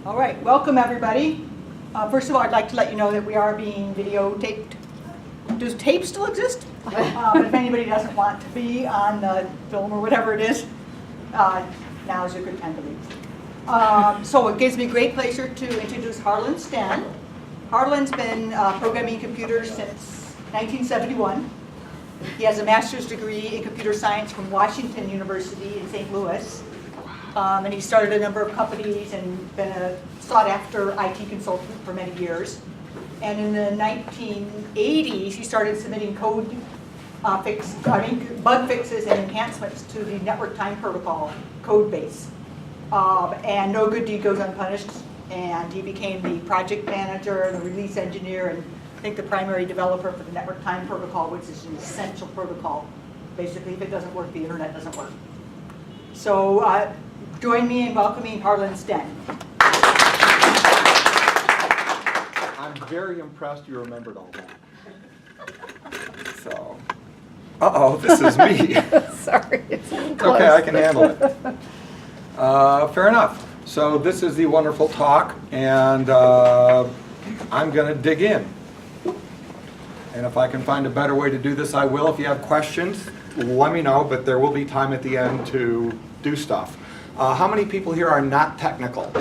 All right, welcome everybody. First of all, I'd like to let you know that we are being videotaped. Does tape still exist? But if anybody doesn't want to be on the film or whatever it is, now is a good time to leave. So it gives me great pleasure to introduce Harlan Stenn. Harlan's been programming computers since 1971. He has a master's degree in computer science from Washington University in St. Louis. And he started a number of companies and been a sought-after IT consultant for many years. And in the 1980s, he started submitting bug fixes and enhancements to the NetworkTime protocol code base. And no good deed goes unpunished. And he became the project manager, the release engineer, and I think the primary developer for the NetworkTime protocol, which is an essential protocol. Basically, if it doesn't work, the internet doesn't work. So join me in welcoming Harlan Stenn. I'm very impressed you remembered all that. So, this is me. Sorry, it's Okay, I can handle it. Fair enough. So this is the wonderful talk, and I'm going to dig in. And if I can find a better way to do this, I will. If you have questions, let me know, but there will be time at the end to do stuff. How many people here are not technical?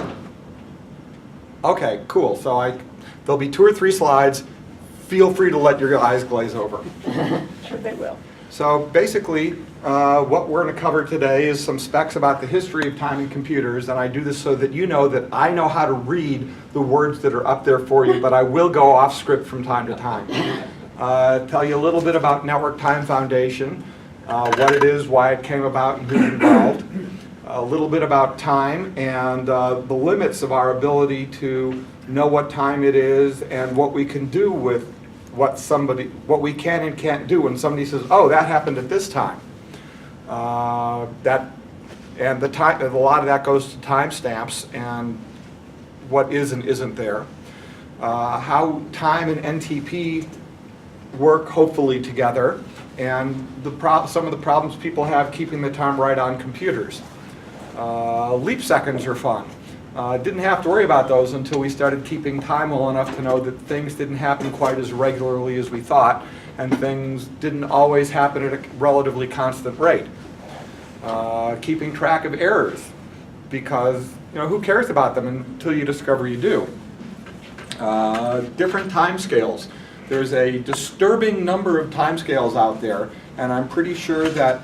Okay, cool. So there'll be 2 or 3 slides. Feel free to let your eyes glaze over. Sure they will. So basically, what we're going to cover today is some specs about the history of time in computers, and I do this so that you know that I know how to read the words that are up there for you, but I will go off script from time to time. Tell you a little bit about NetworkTime Foundation, what it is, why it came about, and who's involved. A little bit about time and the limits of our ability to know what time it is and what we can do with what we can and can't do when somebody says, oh, that happened at this time. A lot of that goes to timestamps and what is and isn't there. How time and NTP work hopefully together, and some of the problems people have keeping the time right on computers. Leap seconds are fun. Didn't have to worry about those until we started keeping time well enough to know that things didn't happen quite as regularly as we thought, and things didn't always happen at a relatively constant rate. Keeping track of errors, because who cares about them until you discover you do. Different time scales. There's a disturbing number of time scales out there, and I'm pretty sure that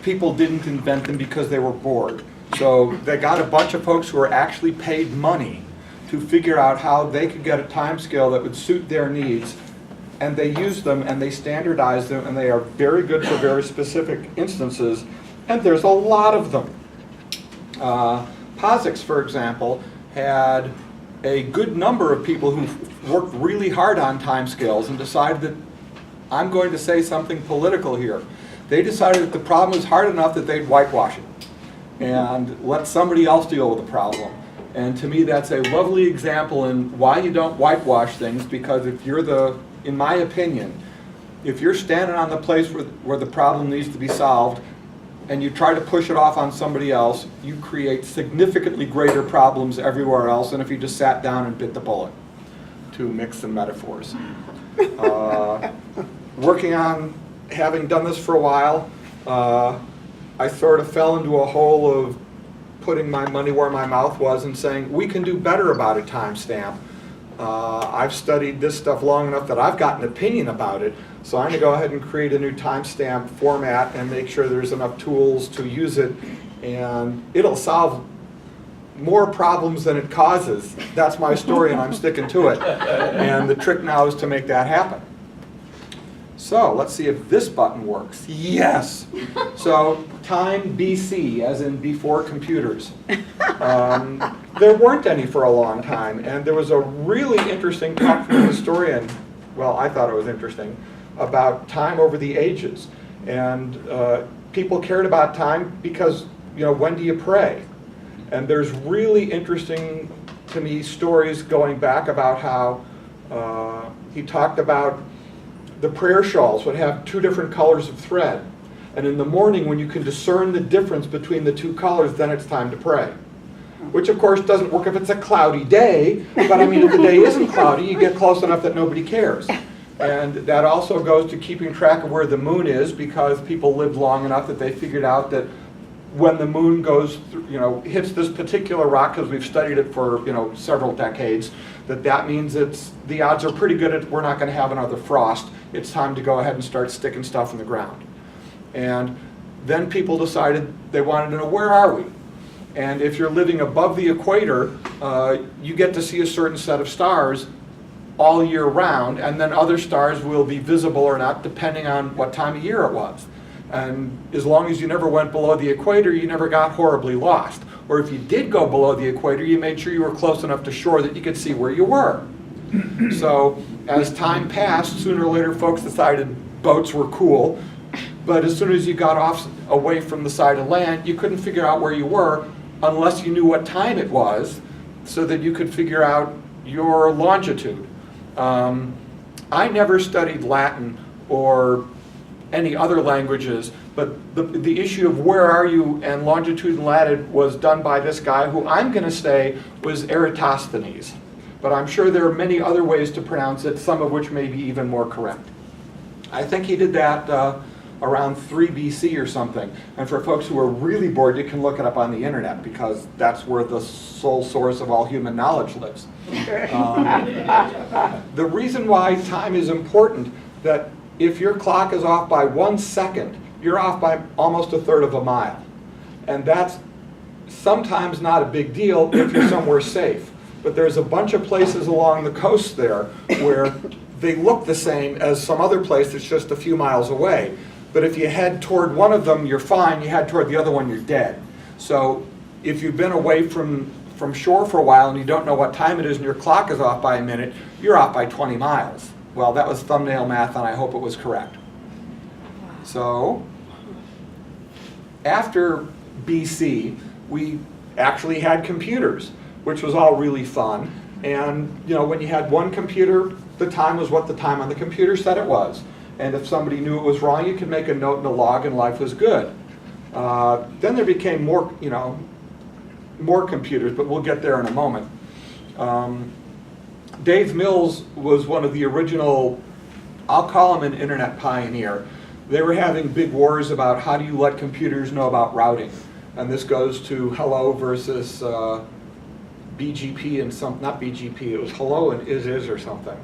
people didn't invent them because they were bored. So they got a bunch of folks who were actually paid money to figure out how they could get a time scale that would suit their needs, and they used them and they standardized them, and they are very good for very specific instances, and there's a lot of them. POSIX, for example, had a good number of people who worked really hard on timescales and decided that I'm going to say something political here. They decided that the problem was hard enough that they'd whitewash it and let somebody else deal with the problem. And to me, that's a lovely example in why you don't whitewash things, because if you're in my opinion, if you're standing on the place where the problem needs to be solved and you try to push it off on somebody else, you create significantly greater problems everywhere else than if you just sat down and bit the bullet, to mix some metaphors. Working on having done this for a while, I sort of fell into a hole of putting my money where my mouth was and saying, we can do better about a timestamp. I've studied this stuff long enough that I've got an opinion about it, so I'm going to go ahead and create a new timestamp format and make sure there's enough tools to use it, and it'll solve more problems than it causes. That's my story, and I'm sticking to it. And the trick now is to make that happen. So let's see if this button works. Yes! So time BC, as in before computers. There weren't any for a long time, and there was a really interesting talk from a historian, well, I thought it was interesting, about time over the ages. And people cared about time because, when do you pray? And there's really interesting, to me, stories going back about how he talked about the prayer shawls would have 2 different colors of thread. And in the morning, when you can discern the difference between the 2 colors, then it's time to pray. which of course doesn't work if it's a cloudy day, but I mean if the day isn't cloudy, you get close enough that nobody cares. And that also goes to keeping track of where the moon is, because people lived long enough that they figured out that when the moon goes through, hits this particular rock, because we've studied it for several decades, that means the odds are pretty good we're not going to have another frost. It's time to go ahead and start sticking stuff in the ground. And then people decided they wanted to know, where are we? And if you're living above the equator, you get to see a certain set of stars all year round, and then other stars will be visible or not depending on what time of year it was. And as long as you never went below the equator, you never got horribly lost. Or if you did go below the equator, you made sure you were close enough to shore that you could see where you were. So as time passed, sooner or later folks decided boats were cool, but as soon as you got off away from the side of land, you couldn't figure out where you were unless you knew what time it was, so that you could figure out your longitude. I never studied Latin or any other languages, but the issue of where are you and longitude and latitude was done by this guy, who I'm going to say was Eratosthenes. But I'm sure there are many other ways to pronounce it, some of which may be even more correct. I think he did that around 3 BC or something. And for folks who are really bored, you can look it up on the internet, because that's where the sole source of all human knowledge lives. The reason why time is important, that if your clock is off by 1 second, you're off by almost 1/3 of a mile. And that's sometimes not a big deal if you're somewhere safe. But there's a bunch of places along the coast there where they look the same as some other place that's just a few miles away. But if you head toward one of them, you're fine. You head toward the other one, you're dead. So if you've been away from shore for a while and you don't know what time it is and your clock is off by a minute, you're off by 20 miles. Well, that was thumbnail math, and I hope it was correct. So after BC, we actually had computers, which was all really fun. And when you had one computer, the time was what the time on the computer said it was. And if somebody knew it was wrong, you could make a note in a log, and life was good. Then there became more computers, but we'll get there in a moment. Dave Mills was one of the original, I'll call him an internet pioneer. They were having big wars about how do you let computers know about routing. And this goes to hello versus BGP and not BGP, it was hello and is or something.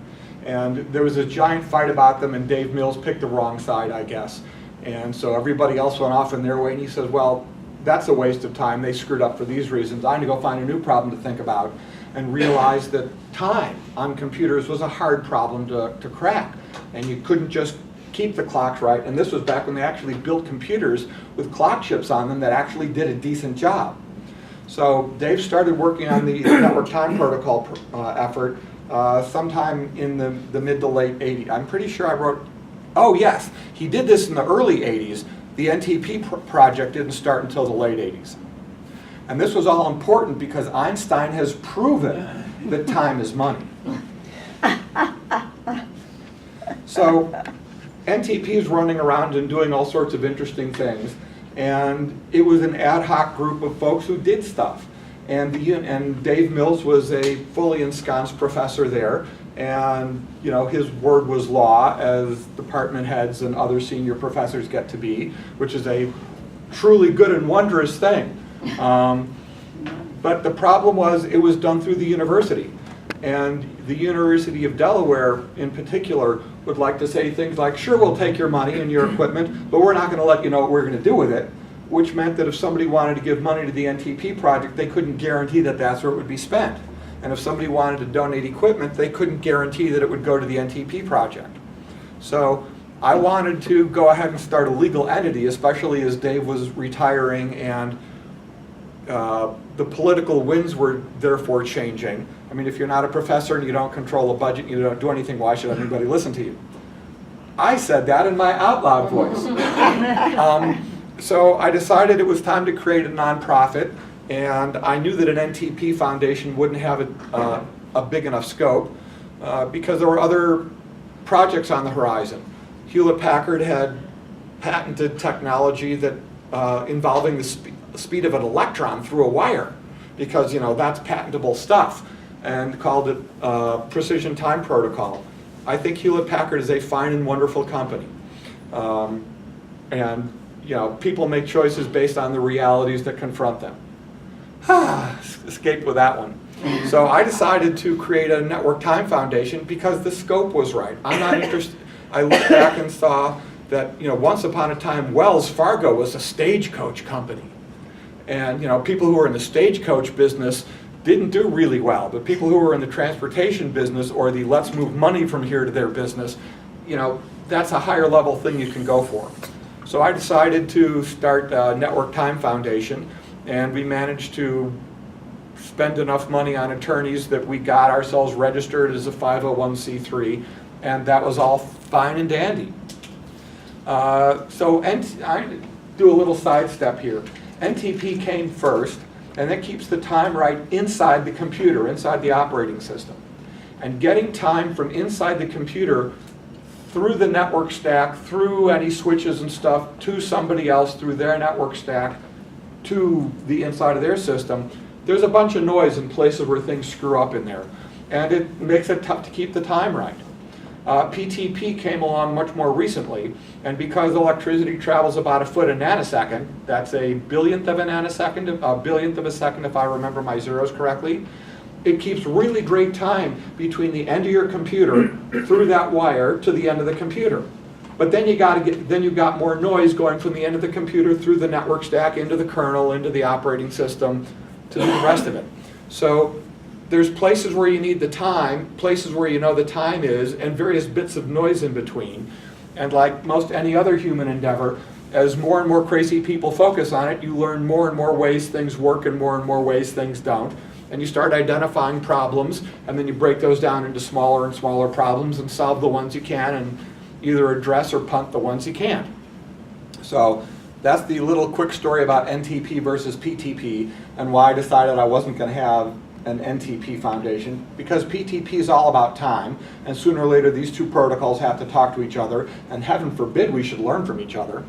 And there was a giant fight about them, and Dave Mills picked the wrong side, I guess. And so everybody else went off in their way, and he says, well, that's a waste of time. They screwed up for these reasons. I'm going to go find a new problem to think about, and realized that time on computers was a hard problem to crack. And you couldn't just keep the clocks right. And this was back when they actually built computers with clock chips on them that actually did a decent job. So Dave started working on the network time protocol effort sometime in the mid to late 80s. I'm pretty sure I wrote, oh yes, he did this in the early 80s. The NTP project didn't start until the late 80s. And this was all important because Einstein has proven that time is money. So NTP is running around and doing all sorts of interesting things. And it was an ad hoc group of folks who did stuff. And Dave Mills was a fully ensconced professor there. And his word was law, as department heads and other senior professors get to be, which is a truly good and wondrous thing. But the problem was it was done through the university. And the University of Delaware, in particular, would like to say things like, sure, we'll take your money and your equipment, but we're not going to let you know what we're going to do with it, which meant that if somebody wanted to give money to the NTP project, they couldn't guarantee that that's where it would be spent. And if somebody wanted to donate equipment, they couldn't guarantee that it would go to the NTP project. So I wanted to go ahead and start a legal entity, especially as Dave was retiring and the political winds were therefore changing. I mean, if you're not a professor and you don't control a budget and you don't do anything, why should anybody listen to you? I said that in my out loud voice. So I decided it was time to create a nonprofit, and I knew that an NTP foundation wouldn't have a big enough scope because there were other projects on the horizon. Hewlett-Packard had patented technology that involving the speed of an electron through a wire. because, you know, that's patentable stuff, and called it Precision Time Protocol. I think Hewlett-Packard is a fine and wonderful company. And, you know, people make choices based on the realities that confront them. Escaped with that one. So I decided to create a NetworkTime Foundation because the scope was right. I'm not interested. I looked back and saw that, you know, once upon a time, Wells Fargo was a stagecoach company. And, you know, people who were in the stagecoach business didn't do really well. But people who were in the transportation business or the let's move money from here to there business, you know, that's a higher level thing you can go for. So I decided to start a NetworkTime Foundation, and we managed to spend enough money on attorneys that we got ourselves registered as a 501c3, and that was all fine and dandy. I do a little sidestep here. NTP came first, and that keeps the time right inside the computer, inside the operating system. And getting time from inside the computer through the network stack, through any switches and stuff, to somebody else through their network stack, to the inside of their system, there's a bunch of noise in places where things screw up in there. And it makes it tough to keep the time right. PTP came along much more recently, and because electricity travels about a foot a nanosecond, that's a billionth of a nanosecond, a billionth of a second if I remember my zeros correctly, it keeps really great time between the end of your computer through that wire to the end of the computer. But then you've got more noise going from the end of the computer through the network stack into the kernel, into the operating system, to do the rest of it. So there's places where you need the time, places where you know the time is, and various bits of noise in between. And like most any other human endeavor, as more and more crazy people focus on it, you learn more and more ways things work and more ways things don't. And you start identifying problems, and then you break those down into smaller and smaller problems and solve the ones you can, and either address or punt the ones you can't. So that's the little quick story about NTP versus PTP, and why I decided I wasn't going to have an NTP foundation, because PTP is all about time, and sooner or later these two protocols have to talk to each other, and heaven forbid we should learn from each other.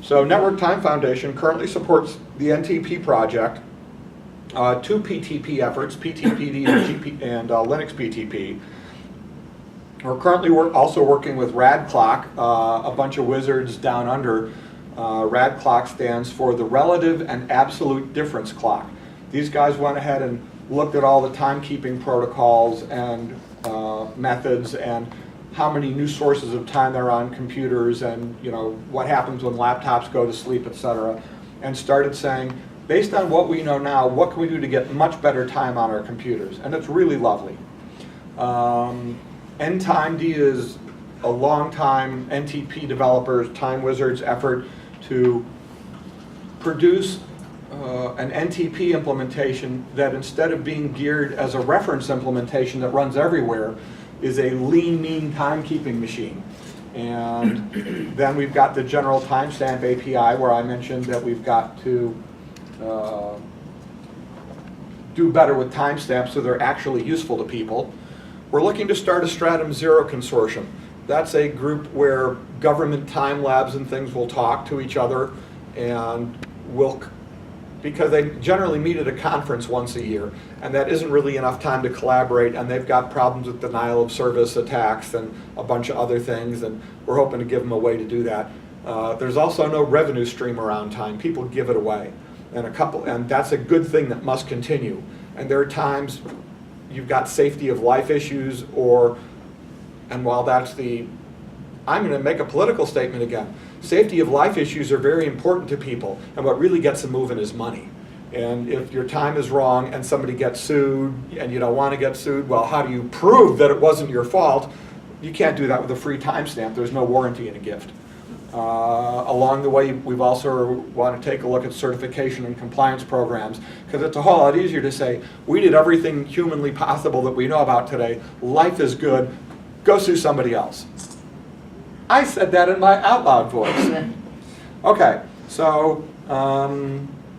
So NetworkTime Foundation currently supports the NTP project, two PTP efforts, PTPD and Linux PTP. We're currently also working with RadClock, a bunch of wizards down under. RadClock stands for the Relative and Absolute Difference Clock. These guys went ahead and looked at all the timekeeping protocols and methods, and how many new sources of time there are on computers, and you know what happens when laptops go to sleep, etc., and started saying, based on what we know now, what can we do to get much better time on our computers? And it's really lovely. NTimeD is a long time NTP developers, time wizards effort to produce an NTP implementation that, instead of being geared as a reference implementation that runs everywhere, is a lean, mean timekeeping machine. And then we've got the general timestamp API, where I mentioned that we've got to do better with timestamps so they're actually useful to people. We're looking to start a Stratum Zero consortium. That's a group where government time labs and things will talk to each other, and because they generally meet at a conference once a year, and that isn't really enough time to collaborate, and they've got problems with denial of service attacks and a bunch of other things, and we're hoping to give them a way to do that. There's also no revenue stream around time. People give it away. And that's a good thing that must continue. And there are times you've got safety of life issues, and while that's I'm going to make a political statement again. Safety of life issues are very important to people, and what really gets them moving is money. And if your time is wrong and somebody gets sued and you don't want to get sued, well, how do you prove that it wasn't your fault? You can't do that with a free timestamp. There's no warranty in a gift. Along the way, we've also want to take a look at certification and compliance programs, because it's a whole lot easier to say, we did everything humanly possible that we know about today, life is good, go sue somebody else. I said that in my out loud voice. Okay, so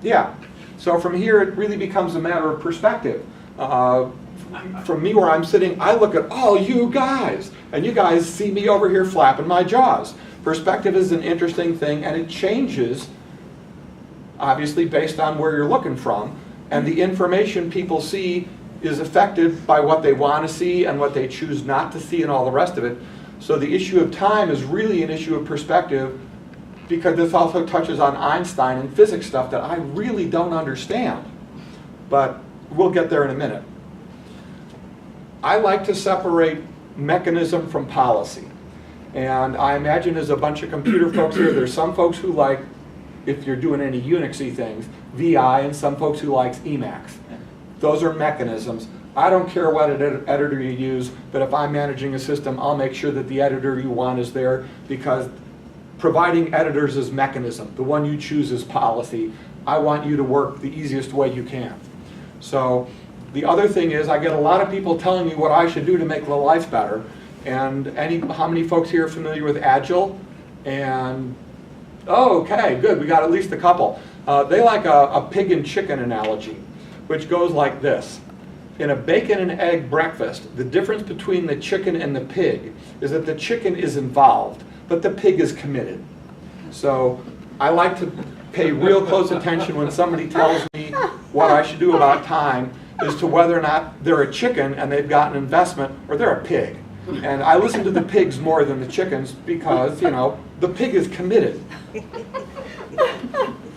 yeah. So from here, it really becomes a matter of perspective. From me where I'm sitting, I look at all you guys, and you guys see me over here flapping my jaws. Perspective is an interesting thing, and it changes, obviously, based on where you're looking from. And the information people see is affected by what they want to see and what they choose not to see and all the rest of it. So the issue of time is really an issue of perspective, because this also touches on Einstein and physics stuff that I really don't understand. But we'll get there in a minute. I like to separate mechanism from policy. And I imagine there's a bunch of computer folks here. There's some folks who like, if you're doing any Unixy things, VI, and some folks who likes Emacs. Those are mechanisms. I don't care what editor you use, but if I'm managing a system, I'll make sure that the editor you want is there, because providing editors is mechanism. The one you choose is policy. I want you to work the easiest way you can. So the other thing is, I get a lot of people telling me what I should do to make their life better. And how many folks here are familiar with Agile? And, oh, okay, good, we got at least a couple. They like a pig and chicken analogy, which goes like this. In a bacon and egg breakfast, the difference between the chicken and the pig is that the chicken is involved, but the pig is committed. So I like to pay real close attention when somebody tells me what I should do about time as to whether or not they're a chicken and they've got an investment, or they're a pig. And I listen to the pigs more than the chickens because, you know, the pig is committed.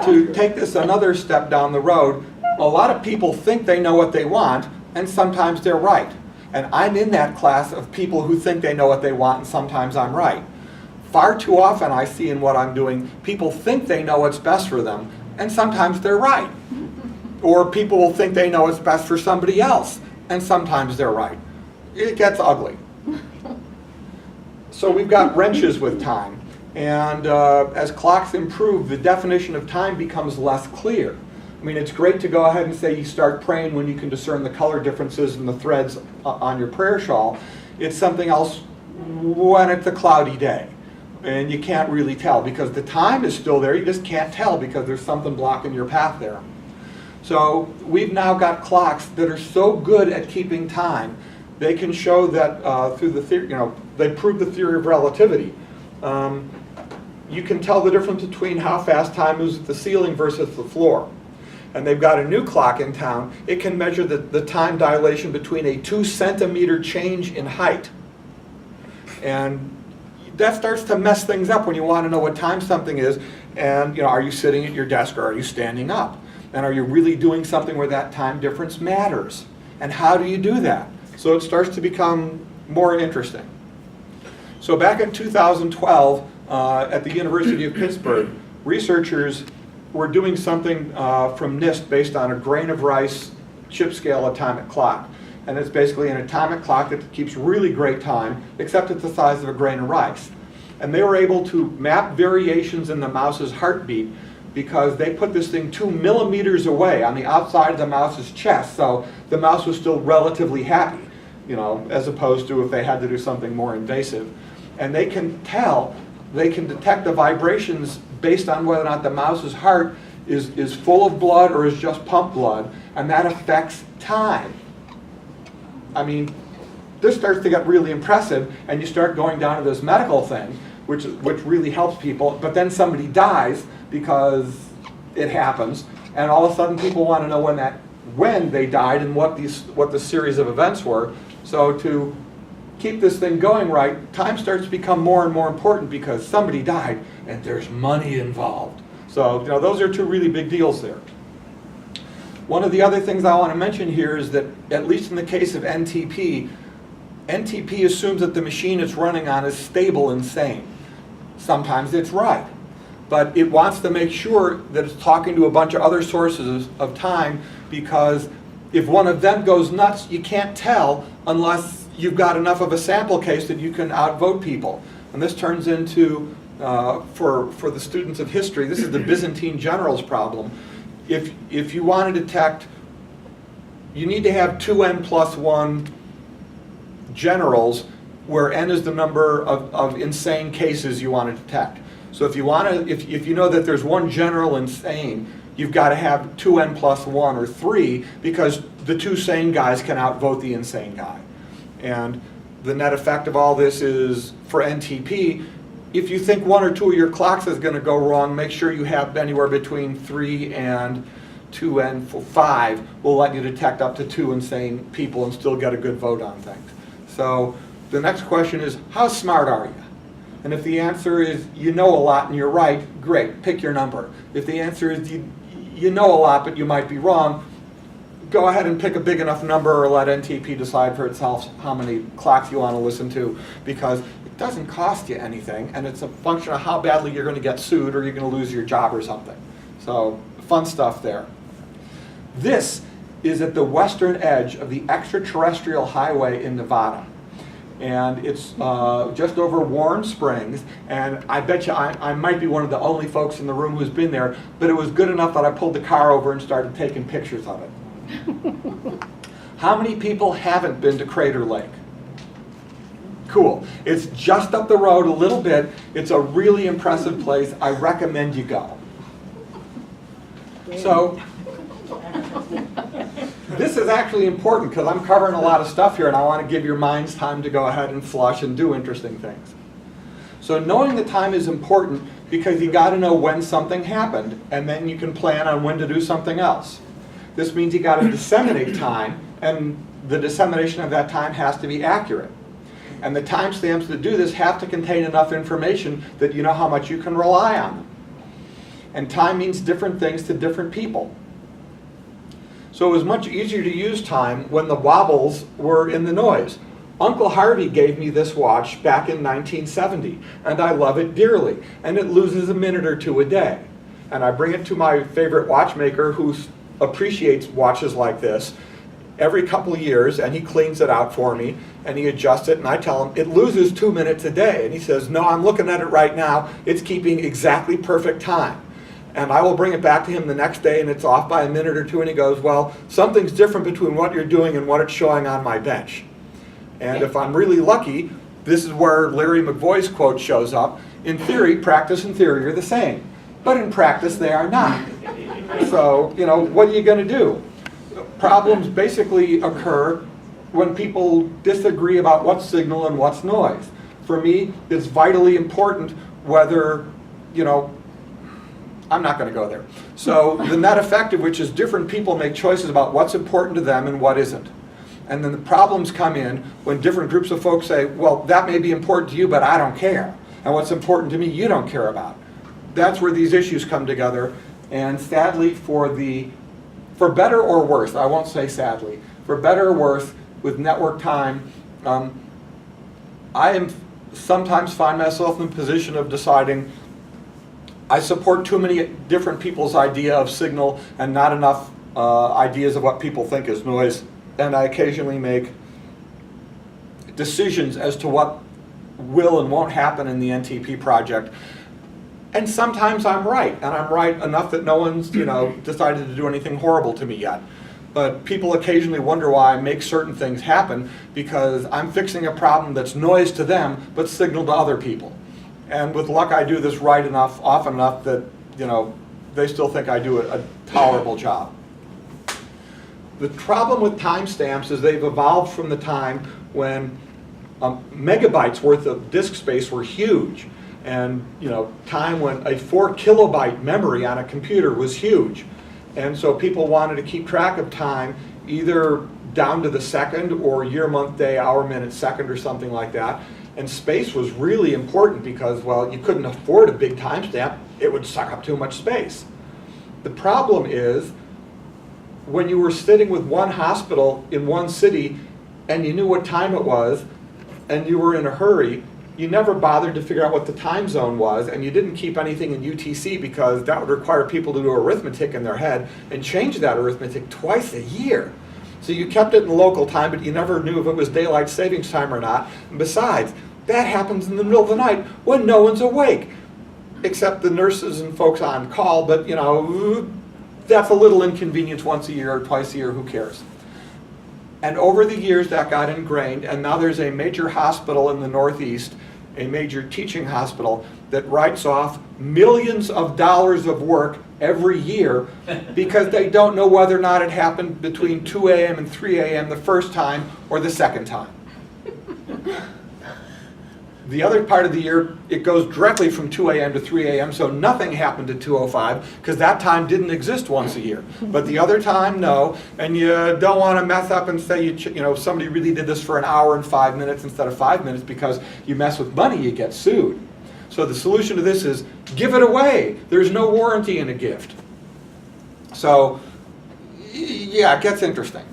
To take this another step down the road, a lot of people think they know what they want, and sometimes they're right. And I'm in that class of people who think they know what they want, and sometimes I'm right. Far too often I see in what I'm doing, people think they know what's best for them, and sometimes they're right. Or people will think they know what's best for somebody else, and sometimes they're right. It gets ugly. So we've got wrenches with time. And as clocks improve, the definition of time becomes less clear. I mean, it's great to go ahead and say you start praying when you can discern the color differences in the threads on your prayer shawl. It's something else when it's a cloudy day. And you can't really tell because the time is still there. You just can't tell because there's something blocking your path there. So we've now got clocks that are so good at keeping time, they can show that through the theory, you know, they prove the theory of relativity. You can tell the difference between how fast time moves at the ceiling versus the floor. And they've got a new clock in town. It can measure the time dilation between a 2 centimeter change in height. And that starts to mess things up when you want to know what time something is. And, you know, are you sitting at your desk or are you standing up? And are you really doing something where that time difference matters? And how do you do that? So it starts to become more interesting. So back in 2012, at the University of Pittsburgh, researchers were doing something from NIST based on a grain of rice chip scale atomic clock. And it's basically an atomic clock that keeps really great time, except it's the size of a grain of rice. And they were able to map variations in the mouse's heartbeat because they put this thing 2 millimeters away on the outside of the mouse's chest, so the mouse was still relatively happy, you know, as opposed to if they had to do something more invasive. And they can tell, they can detect the vibrations based on whether or not the mouse's heart is full of blood or is just pump blood, and that affects time. I mean, this starts to get really impressive, and you start going down to this medical thing, which really helps people, but then somebody dies because it happens, and all of a sudden people want to know when they died and what the series of events were. So to keep this thing going right, time starts to become more and more important because somebody died and there's money involved. So, you know, those are two really big deals there. One of the other things I want to mention here is that, at least in the case of NTP, NTP assumes that the machine it's running on is stable and sane. Sometimes it's right, but it wants to make sure that it's talking to a bunch of other sources of time, because if one of them goes nuts, you can't tell unless you've got enough of a sample case that you can outvote people. And this turns into, for the students of history, this is the Byzantine generals problem. If you want to detect, you need to have 2n plus 1 generals, where n is the number of insane cases you want to detect. So if you want to, if you know that there's one general insane, you've got to have 2n plus 1 or 3, because the 2 sane guys can outvote the insane guy. And the net effect of all this is, for NTP, if you think 1 or 2 of your clocks is going to go wrong, make sure you have anywhere between 3 and 2 and 5 will let you detect up to 2 insane people and still get a good vote on things. So the next question is, how smart are you? And if the answer is you know a lot and you're right, great, pick your number. If the answer is you know a lot but you might be wrong, go ahead and pick a big enough number or let NTP decide for itself how many clocks you want to listen to, because it doesn't cost you anything and it's a function of how badly you're going to get sued or you're going to lose your job or something. So fun stuff there. This is at the western edge of the extraterrestrial highway in Nevada. And it's just over Warren Springs, and I bet you I might be one of the only folks in the room who's been there, but it was good enough that I pulled the car over and started taking pictures of it. How many people haven't been to Crater Lake? Cool. It's just up the road a little bit. It's a really impressive place. I recommend you go. So, this is actually important because I'm covering a lot of stuff here and I want to give your minds time to go ahead and flush and do interesting things. So knowing the time is important because you got to know when something happened and then you can plan on when to do something else. This means you got to disseminate time, and the dissemination of that time has to be accurate. And the timestamps that do this have to contain enough information that you know how much you can rely on them. And time means different things to different people. So it was much easier to use time when the wobbles were in the noise. Uncle Harvey gave me this watch back in 1970, and I love it dearly, and it loses a minute or two a day. And I bring it to my favorite watchmaker who appreciates watches like this every couple of years, and he cleans it out for me, and he adjusts it, and I tell him, it loses 2 minutes a day. And he says, no, I'm looking at it right now, it's keeping exactly perfect time. And I will bring it back to him the next day and it's off by a minute or two, and he goes, well, something's different between what you're doing and what it's showing on my bench. And if I'm really lucky, this is where Larry McVoy's quote shows up. In theory, practice and theory are the same, but in practice they are not. So, you know, what are you going to do? Problems basically occur when people disagree about what's signal and what's noise. For me, it's vitally important whether, you know, I'm not going to go there. So the net effect of which is different people make choices about what's important to them and what isn't. And then the problems come in when different groups of folks say, well, that may be important to you, but I don't care. And what's important to me, you don't care about. That's where these issues come together. And sadly, for better or worse, I won't say sadly, for better or worse, with network time, I sometimes find myself in the position of deciding I support too many different people's idea of signal and not enough ideas of what people think is noise. And I occasionally make decisions as to what will and won't happen in the NTP project. And sometimes I'm right, and I'm right enough that no one's, you know, decided to do anything horrible to me yet. But people occasionally wonder why I make certain things happen, because I'm fixing a problem that's noise to them, but signal to other people. And with luck, I do this right enough, often enough that, you know, they still think I do a tolerable job. The problem with timestamps is they've evolved from the time when megabytes worth of disk space were huge. And, you know, time when a 4 kilobyte memory on a computer was huge. And so people wanted to keep track of time either down to the second or year, month, day, hour, minute, second, or something like that. And space was really important because, well, you couldn't afford a big timestamp. It would suck up too much space. The problem is when you were sitting with one hospital in one city and you knew what time it was and you were in a hurry, you never bothered to figure out what the time zone was, and you didn't keep anything in UTC because that would require people to do arithmetic in their head and change that arithmetic twice a year. So you kept it in local time, but you never knew if it was daylight savings time or not. And besides, that happens in the middle of the night when no one's awake, except the nurses and folks on call, but you know, that's a little inconvenience once a year or twice a year, who cares? And over the years that got ingrained, and now there's a major hospital in the Northeast, a major teaching hospital, that writes off millions of dollars of work every year because they don't know whether or not it happened between 2 a.m. and 3 a.m. the first time or the second time. The other part of the year, it goes directly from 2 a.m. to 3 a.m., so nothing happened at 2:05, because that time didn't exist once a year. But the other time, no, and you don't want to mess up and say, somebody really did this for an hour and 5 minutes instead of 5 minutes, because you mess with money, you get sued. So the solution to this is, give it away. There's no warranty in a gift. So, yeah, it gets interesting.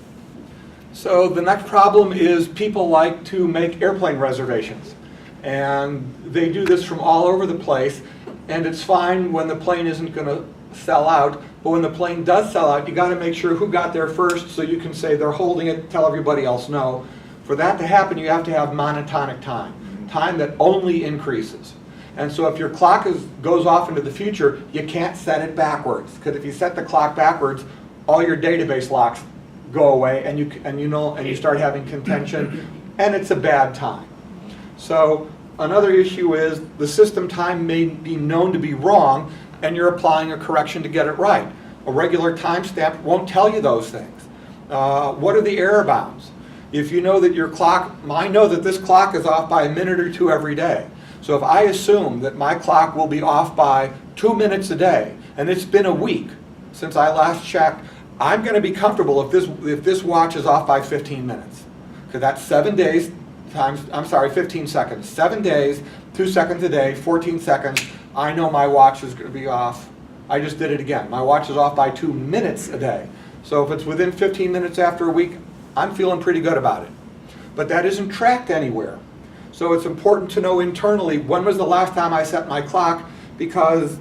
So the next problem is people like to make airplane reservations. And they do this from all over the place, and it's fine when the plane isn't going to sell out, but when the plane does sell out, you got to make sure who got there first, so you can say they're holding it, tell everybody else no. For that to happen, you have to have monotonic time, time that only increases. And so if your clock goes off into the future, you can't set it backwards, because if you set the clock backwards, all your database locks go away, and you start having contention, and it's a bad time. So another issue is the system time may be known to be wrong, and you're applying a correction to get it right. A regular timestamp won't tell you those things. What are the error bounds? If you know that your clock, I know that this clock is off by a minute or two every day. So if I assume that my clock will be off by 2 minutes a day, and it's been a week since I last checked, I'm going to be comfortable if this watch is off by 15 minutes. Because that's 7 days times, 15 seconds. 7 days, 2 seconds a day, 14 seconds. I know my watch is going to be off. I just did it again. My watch is off by 2 minutes a day. So if it's within 15 minutes after a week, I'm feeling pretty good about it. But that isn't tracked anywhere. So it's important to know internally, when was the last time I set my clock, because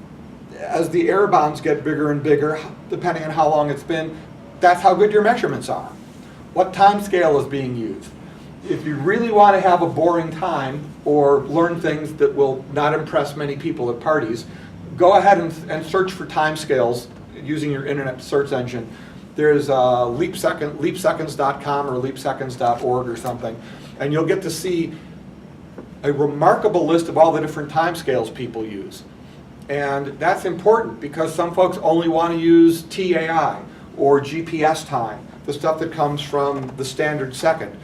as the error bounds get bigger and bigger, depending on how long it's been, that's how good your measurements are. What time scale is being used? If you really want to have a boring time or learn things that will not impress many people at parties, go ahead and search for time scales using your internet search engine. There's leapseconds.com or leapseconds.org or something, and you'll get to see a remarkable list of all the different time scales people use. And that's important because some folks only want to use TAI or GPS time, the stuff that comes from the standard second,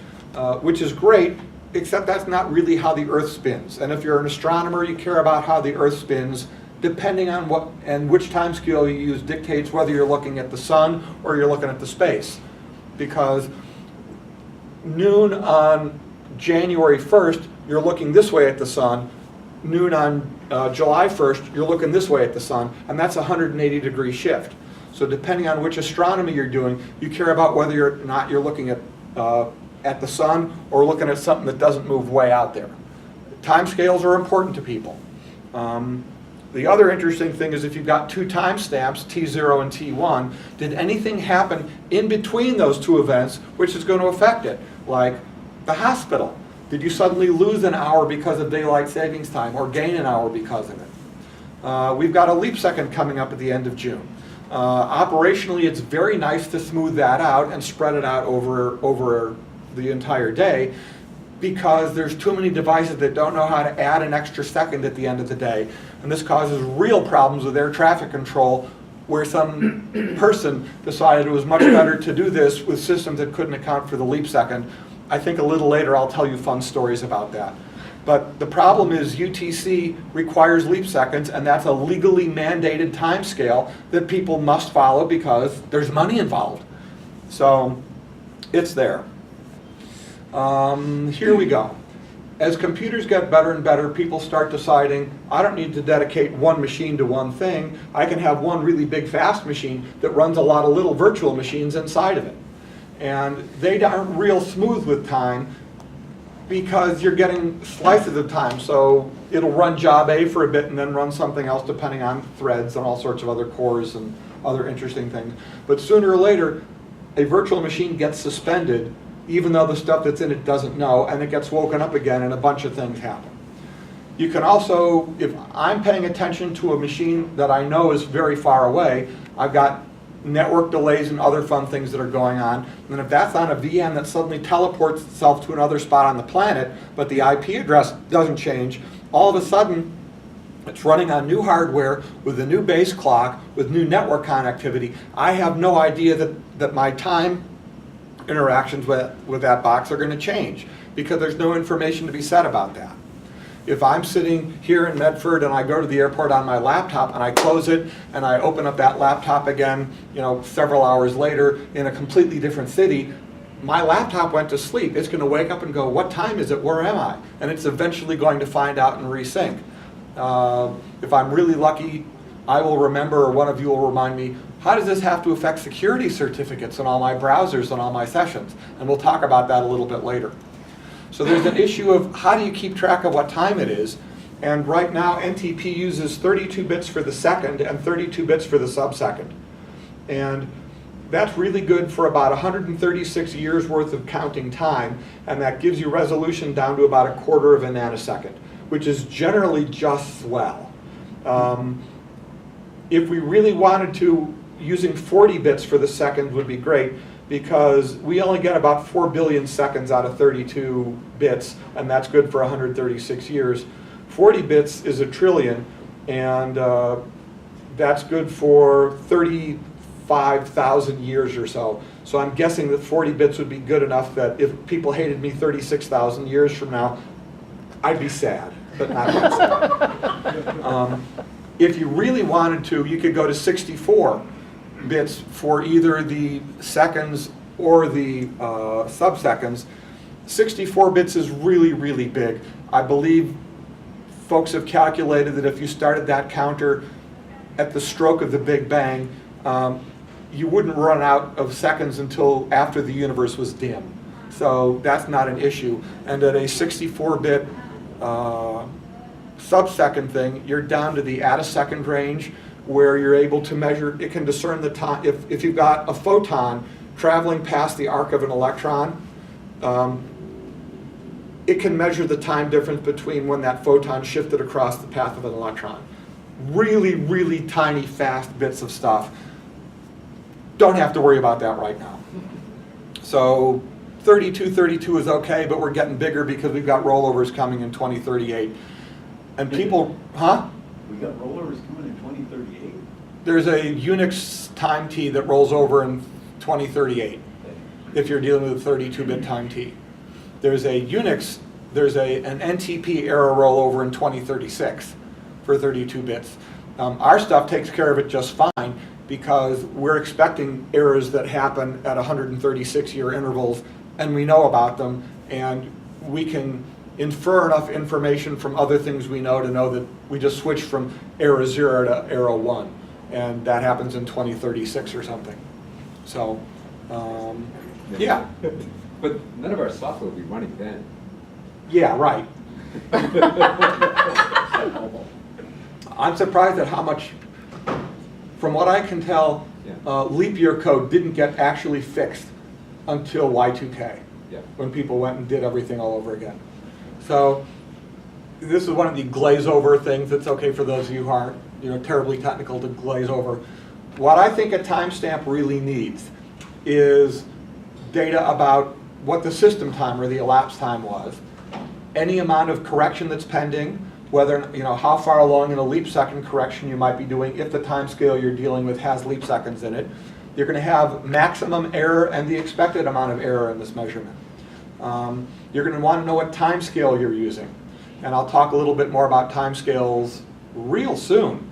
which is great, except that's not really how the Earth spins. And if you're an astronomer, you care about how the Earth spins. Depending on what and which time scale you use dictates whether you're looking at the sun or you're looking at the space. Because noon on January 1st, you're looking this way at the sun. Noon on July 1st, you're looking this way at the sun, and that's a 180-degree shift. So depending on which astronomy you're doing, you care about whether or not you're looking at the sun or looking at something that doesn't move way out there. Time scales are important to people. The other interesting thing is if you've got two timestamps, T0 and T1, did anything happen in between those two events which is going to affect it? Like the hospital. Did you suddenly lose an hour because of daylight savings time or gain an hour because of it? We've got a leap second coming up at the end of June. Operationally, it's very nice to smooth that out and spread it out over the entire day, because there's too many devices that don't know how to add an extra second at the end of the day. And this causes real problems with air traffic control, where some person decided it was much better to do this with systems that couldn't account for the leap second. I think a little later I'll tell you fun stories about that. But the problem is UTC requires leap seconds, and that's a legally mandated time scale that people must follow because there's money involved. So it's there. Here we go. As computers get better and better, people start deciding, I don't need to dedicate one machine to one thing. I can have one really big fast machine that runs a lot of little virtual machines inside of it. And they aren't real smooth with time because you're getting slices of time. So it'll run job A for a bit and then run something else depending on threads and all sorts of other cores and other interesting things. But sooner or later, a virtual machine gets suspended even though the stuff that's in it doesn't know, and it gets woken up again and a bunch of things happen. You can also, if I'm paying attention to a machine that I know is very far away, I've got network delays and other fun things that are going on, and if that's on a VM that suddenly teleports itself to another spot on the planet, but the IP address doesn't change, all of a sudden it's running on new hardware with a new base clock, with new network connectivity. I have no idea that my time interactions with that box are going to change because there's no information to be said about that. If I'm sitting here in Medford and I go to the airport on my laptop and I close it and I open up that laptop again, several hours later in a completely different city, my laptop went to sleep. It's going to wake up and go, what time is it? Where am I? And it's eventually going to find out and resync. If I'm really lucky, I will remember, or one of you will remind me, how does this have to affect security certificates on all my browsers and all my sessions? And we'll talk about that a little bit later. So there's an issue of how do you keep track of what time it is? And right now, NTP uses 32 bits for the second and 32 bits for the subsecond. And that's really good for about 136 years worth of counting time, and that gives you resolution down to about 1/4 of a nanosecond, which is generally just swell. If we really wanted to, using 40 bits for the second would be great, because we only get about 4 billion seconds out of 32 bits, and that's good for 136 years. 40 bits is a trillion, and that's good for 35,000 years or so. So I'm guessing that 40 bits would be good enough that if people hated me 36,000 years from now, I'd be sad, but not that sad. If you really wanted to, you could go to 64 bits for either the seconds or the subseconds. 64 bits is really, really big. I believe folks have calculated that if you started that counter at the stroke of the Big Bang, you wouldn't run out of seconds until after the universe was dim. So that's not an issue. And at a 64-bit sub-second thing, you're down to the at-a-second range, where you're able to measure, it can discern the time. If you've got a photon traveling past the arc of an electron, it can measure the time difference between when that photon shifted across the path of an electron. Really, really tiny, fast bits of stuff. Don't have to worry about that right now. So 32 is okay, but we're getting bigger because we've got rollovers coming in 2038. And people, huh? We got rollovers coming in 2038? There's a Unix time T that rolls over in 2038 if you're dealing with a 32-bit time T. There's an NTP error rollover in 2036 for 32 bits. Our stuff takes care of it just fine because we're expecting errors that happen at 136-year intervals, and we know about them, and we can infer enough information from other things we know to know that we just switched from era 0 to era 1, and that happens in 2036 or something. So, yeah. But none of our software will be running then. Yeah, right. I'm surprised at how much, from what I can tell, leap year code didn't get actually fixed until Y2K, when people went and did everything all over again. So this is one of the glaze over things that's okay for those of you who aren't terribly technical to glaze over. What I think a timestamp really needs is data about what the system time or the elapsed time was, any amount of correction that's pending, whether, how far along in a leap second correction you might be doing if the time scale you're dealing with has leap seconds in it. You're going to have maximum error and the expected amount of error in this measurement. You're going to want to know what time scale you're using. And I'll talk a little bit more about time scales real soon.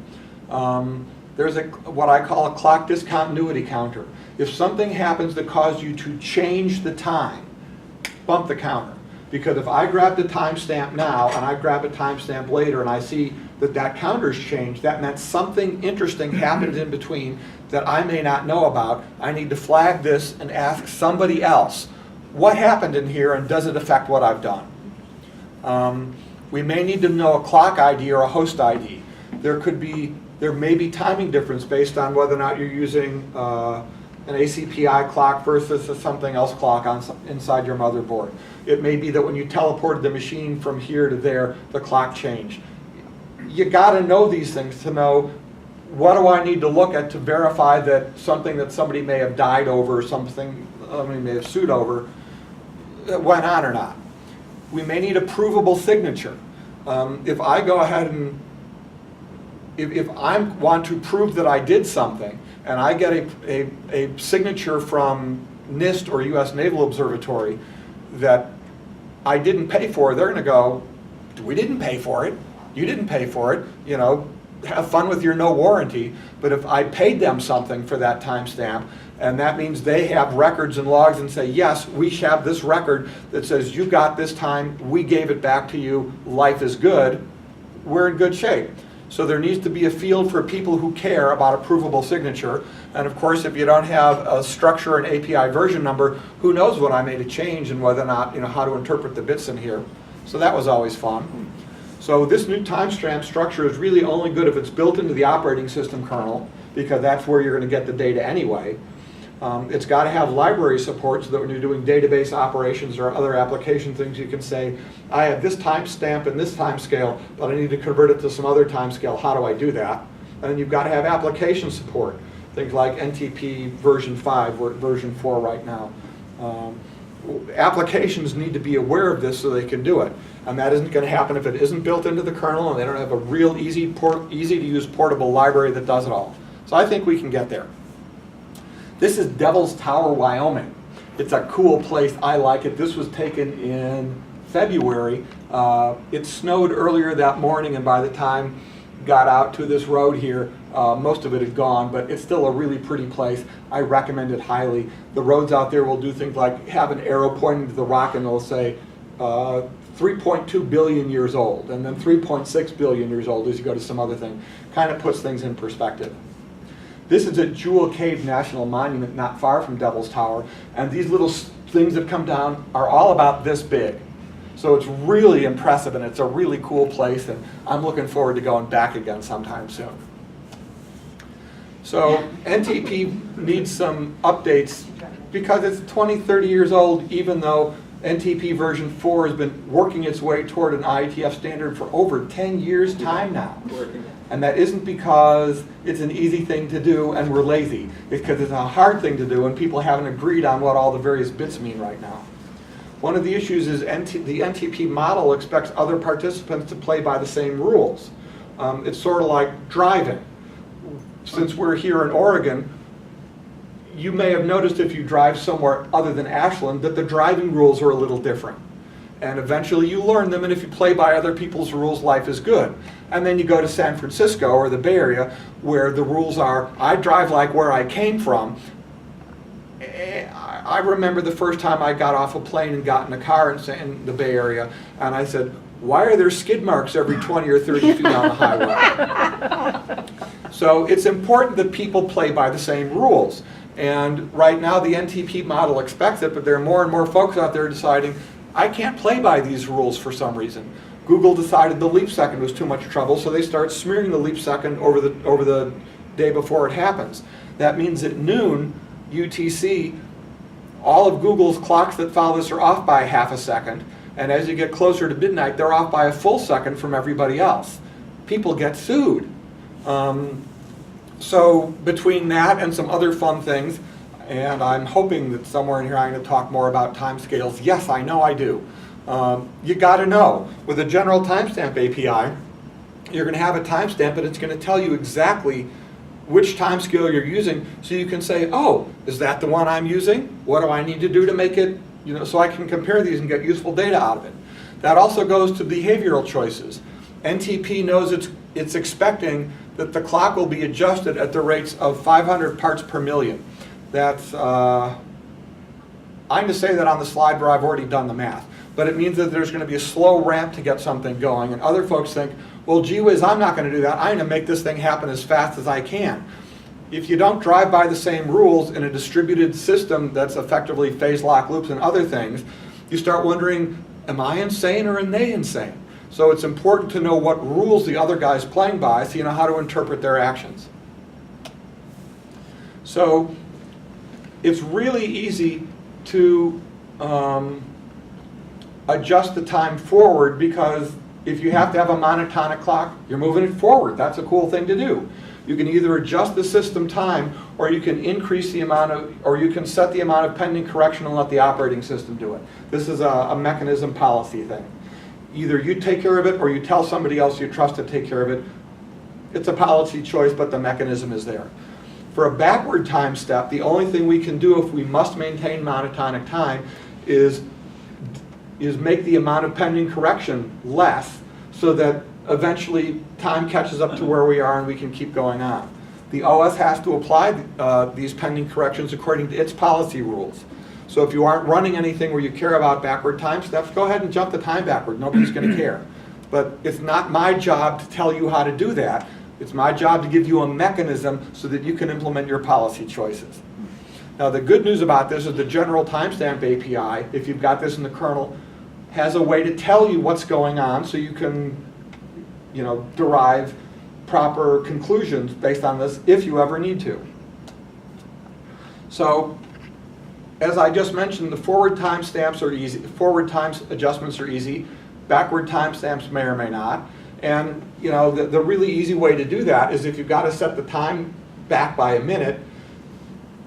There's what I call a clock discontinuity counter. If something happens that caused you to change the time, bump the counter. Because if I grab the timestamp now and I grab a timestamp later and I see that that counter's changed, that meant something interesting happened in between that I may not know about. I need to flag this and ask somebody else, what happened in here and does it affect what I've done? We may need to know a clock ID or a host ID. There may be timing difference based on whether or not you're using an ACPI clock versus a something else clock inside your motherboard. It may be that when you teleported the machine from here to there, the clock changed. You got to know these things to know what do I need to look at to verify that something that somebody may have died over, something somebody may have sued over, went on or not. We may need a provable signature. If I go ahead and if I want to prove that I did something and I get a signature from NIST or US Naval Observatory that I didn't pay for, they're going to go, we didn't pay for it. You didn't pay for it. You know, have fun with your no warranty. But if I paid them something for that timestamp, and that means they have records and logs and say, yes, we have this record that says you got this time, we gave it back to you, life is good, we're in good shape. So there needs to be a field for people who care about a provable signature. And of course, if you don't have a structure and API version number, who knows when I made a change and whether or not, you know, how to interpret the bits in here. So that was always fun. So this new timestamp structure is really only good if it's built into the operating system kernel, because that's where you're going to get the data anyway. It's got to have library support so that when you're doing database operations or other application things, you can say, I have this timestamp and this timescale, but I need to convert it to some other timescale. How do I do that? And then you've got to have application support. Things like NTP version 5, we're at version 4 right now. Applications need to be aware of this so they can do it. And that isn't going to happen if it isn't built into the kernel and they don't have a real easy to use portable library that does it all. So I think we can get there. This is Devil's Tower, Wyoming. It's a cool place. I like it. This was taken in February. It snowed earlier that morning, and by the time got out to this road here, most of it had gone, but it's still a really pretty place. I recommend it highly. The roads out there will do things like have an arrow pointing to the rock and they'll say 3.2 billion years old, and then 3.6 billion years old as you go to some other thing. Kind of puts things in perspective. This is at Jewel Cave National Monument, not far from Devil's Tower, and these little things that come down are all about this big. So it's really impressive, and it's a really cool place, and I'm looking forward to going back again sometime soon. So NTP needs some updates because it's 20, 30 years old, even though NTP version 4 has been working its way toward an IETF standard for over 10 years' time now. And that isn't because it's an easy thing to do and we're lazy. It's because it's a hard thing to do and people haven't agreed on what all the various bits mean right now. One of the issues is the NTP model expects other participants to play by the same rules. It's sort of like driving. Since we're here in Oregon, you may have noticed if you drive somewhere other than Ashland that the driving rules are a little different. And eventually you learn them, and if you play by other people's rules, life is good. And then you go to San Francisco or the Bay Area where the rules are, I drive like where I came from. I remember the first time I got off a plane and got in a car in the Bay Area, and I said, why are there skid marks every 20 or 30 feet on the highway? So it's important that people play by the same rules. And right now the NTP model expects it, but there are more and more folks out there deciding, I can't play by these rules for some reason. Google decided the leap second was too much trouble, so they start smearing the leap second over the day before it happens. That means at noon, UTC, all of Google's clocks that follow this are off by half a second, and as you get closer to midnight, they're off by a full second from everybody else. People get sued. So between that and some other fun things, and I'm hoping that somewhere in here I'm going to talk more about timescales. Yes, I know I do. You got to know, with a general timestamp API, you're going to have a timestamp, but it's going to tell you exactly which timescale you're using, so you can say, oh, is that the one I'm using? What do I need to do to make it, you know, so I can compare these and get useful data out of it. That also goes to behavioral choices. NTP knows it's expecting that the clock will be adjusted at the rates of 500 parts per million. That's, I'm going to say that on the slide where I've already done the math, but it means that there's going to be a slow ramp to get something going, and other folks think, well, gee whiz, I'm not going to do that. I'm going to make this thing happen as fast as I can. If you don't drive by the same rules in a distributed system that's effectively phase lock loops and other things, you start wondering, am I insane or are they insane? So it's important to know what rules the other guy's playing by so you know how to interpret their actions. So it's really easy to adjust the time forward, because if you have to have a monotonic clock, you're moving it forward. That's a cool thing to do. You can either adjust the system time, or you can increase the amount of, or you can set the amount of pending correction and let the operating system do it. This is a mechanism policy thing. Either you take care of it, or you tell somebody else you trust to take care of it. It's a policy choice, but the mechanism is there. For a backward time step, the only thing we can do if we must maintain monotonic time is make the amount of pending correction less so that eventually time catches up to where we are and we can keep going on. The OS has to apply these pending corrections according to its policy rules. So if you aren't running anything where you care about backward time steps, go ahead and jump the time backward. Nobody's going to care. But it's not my job to tell you how to do that. It's my job to give you a mechanism so that you can implement your policy choices. Now the good news about this is the general timestamp API, if you've got this in the kernel, has a way to tell you what's going on so you can, derive proper conclusions based on this if you ever need to. So, as I just mentioned, the forward timestamps are easy. Forward time adjustments are easy. Backward timestamps may or may not. And the really easy way to do that is if you've got to set the time back by a minute,